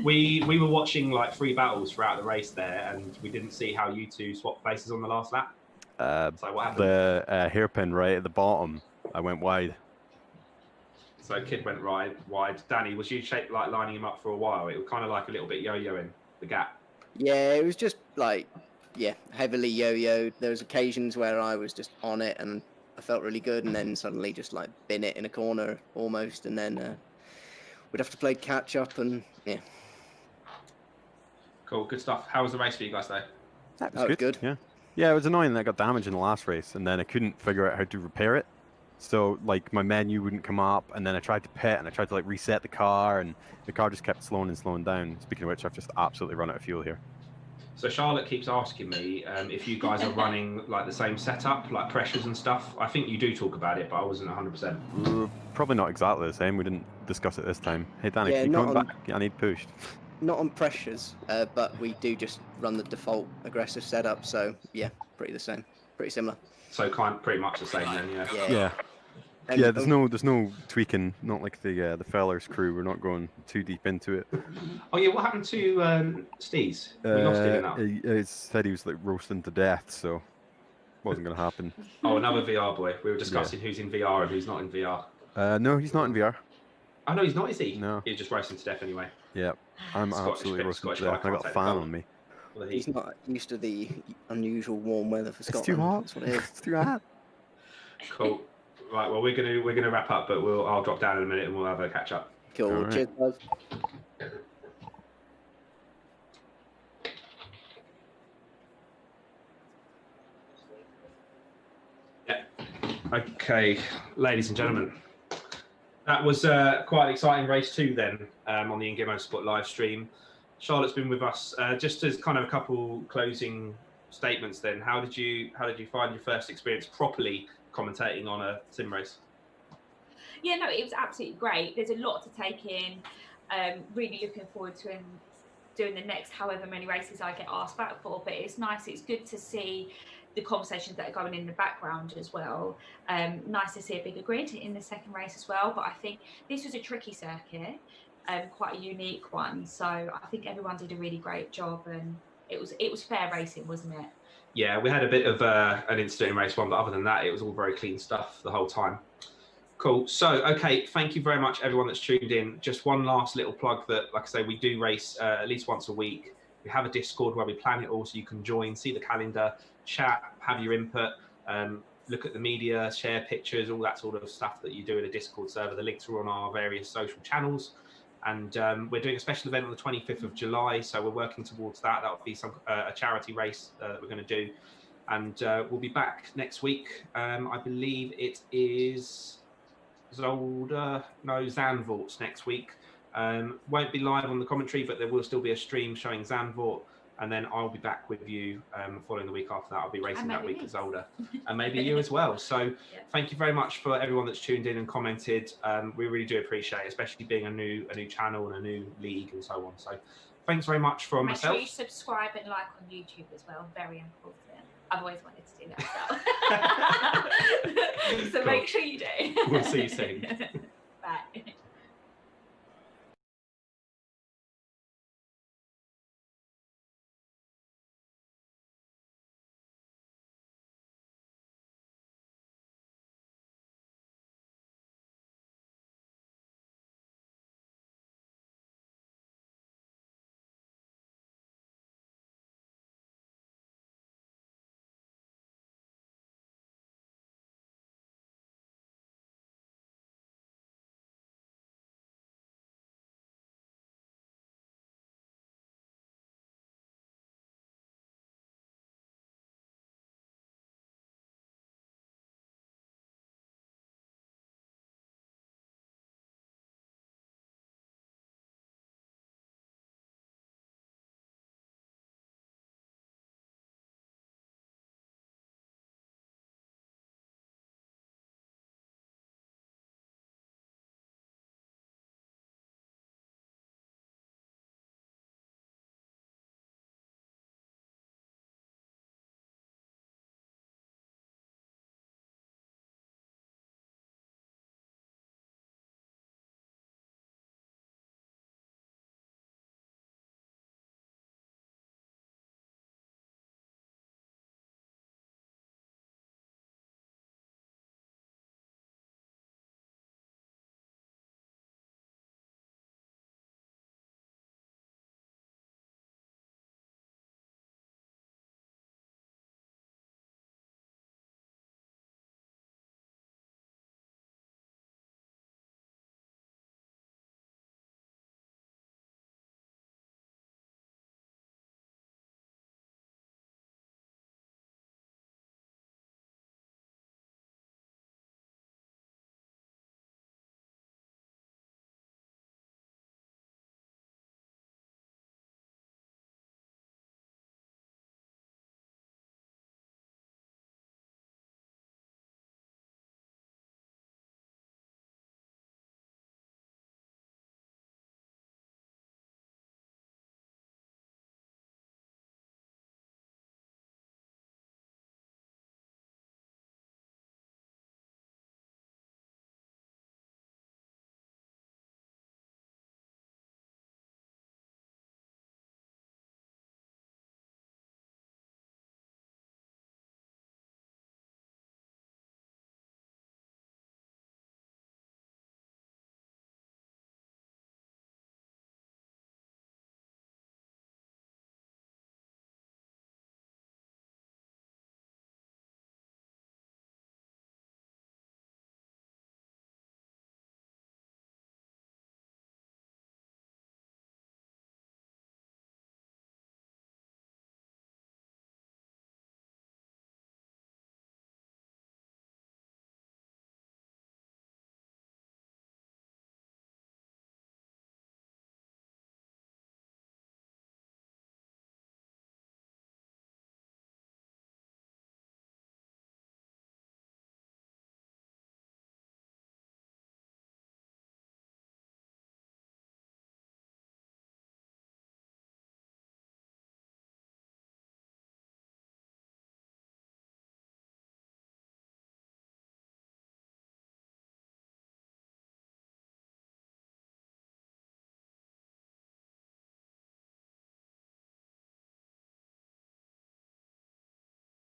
We were watching like 3 battles throughout the race there, and we didn't see how you two swapped places on the last lap. So what happened? The hairpin right at the bottom. I went wide. So Kidd went wide. Danny, was you like lining him up for a while? It was kind of like a little bit yo-yoing the gap. Yeah, it was just like, heavily yo-yoed. There was occasions where I was just on it and I felt really good, and then suddenly just like bin it in a corner almost, and then we'd have to play catch up, and Cool, good stuff. How was the race for you guys though? That was good. Yeah. Yeah, it was annoying that I got damaged in the last race, and then I couldn't figure out how to repair it. So like my menu wouldn't come up, and then I tried to pit, and I tried to like reset the car, and the car just kept slowing and slowing down. Speaking of which, I've just absolutely run out of fuel here. So Charlotte keeps asking me if you guys are running like the same setup, like pressures and stuff. I think you do talk about it, but I wasn't 100%. Probably not exactly the same. We didn't discuss it this time. Hey Danny, Yeah, can you come not back? I need pushed. Not on pressures, but we do just run the default aggressive setup. So yeah, pretty the same, pretty similar. So pretty much the same then, yeah. Yeah. And, Yeah, there's no tweaking. Not like the Fellers crew. We're not going too deep into it. Oh yeah, what happened to Steez? We lost him in that. He said he was like roasting to death, so wasn't going to happen. Oh, another VR boy. We were discussing who's in VR and who's not in VR. No, he's not in VR. Oh no, he's not, is he? No. He's just roasting to death anyway. Yeah, I'm absolutely roasting to death. I got a fan on me. He's not used to the unusual warm weather for Scotland. It's too hot. That's what it is. It's too hot. Cool. Right, well we're gonna wrap up, but I'll drop down in a minute and we'll have a catch up. Cool. All right. Cheers, guys. Yeah. Okay, ladies and gentlemen, that was quite an exciting race too. Then on the InGear Motorsport live stream, Charlotte's been with us. Just as kind of a couple closing statements. Then, how did you find your first experience properly commentating on a sim race? Yeah, no, it was absolutely great. There's a lot to take in. Really looking forward to doing the next however many races I get asked back for. But it's nice. It's good to see the conversations that are going in the background as well. Nice to see a bigger grid in the second race as well. But I think this was a tricky circuit, quite a unique one. So I think everyone did a really great job, and it was fair racing, wasn't it? Yeah, we had a bit of an incident in race one, but other than that, it was all very clean stuff the whole time. Cool. So, okay, thank you very much, everyone that's tuned in. Just one last little plug that, like I say, we do race at least once a week. We have a Discord where we plan it all, so you can join, see the calendar, chat, have your input, look at the media, share pictures, all that sort of stuff that you do in a Discord server. The links are on our various social channels. And we're doing a special event on the 25th of July, so we're working towards that. That will be a charity race that we're going to do. And we'll be back next week. I believe it is Zandvoort next week. Won't be live on the commentary, but there will still be a stream showing Zandvoort. And then I'll be back with you following the week after that. I'll be racing that week at Zolder. And maybe you as well. So thank you very much for everyone that's tuned in and commented. We really do appreciate it, especially being a new channel and a new league and so on. So thanks very much from myself. Make sure you subscribe and like on YouTube as well. Very important. I've always wanted to do that. So make sure you do. We'll see you soon.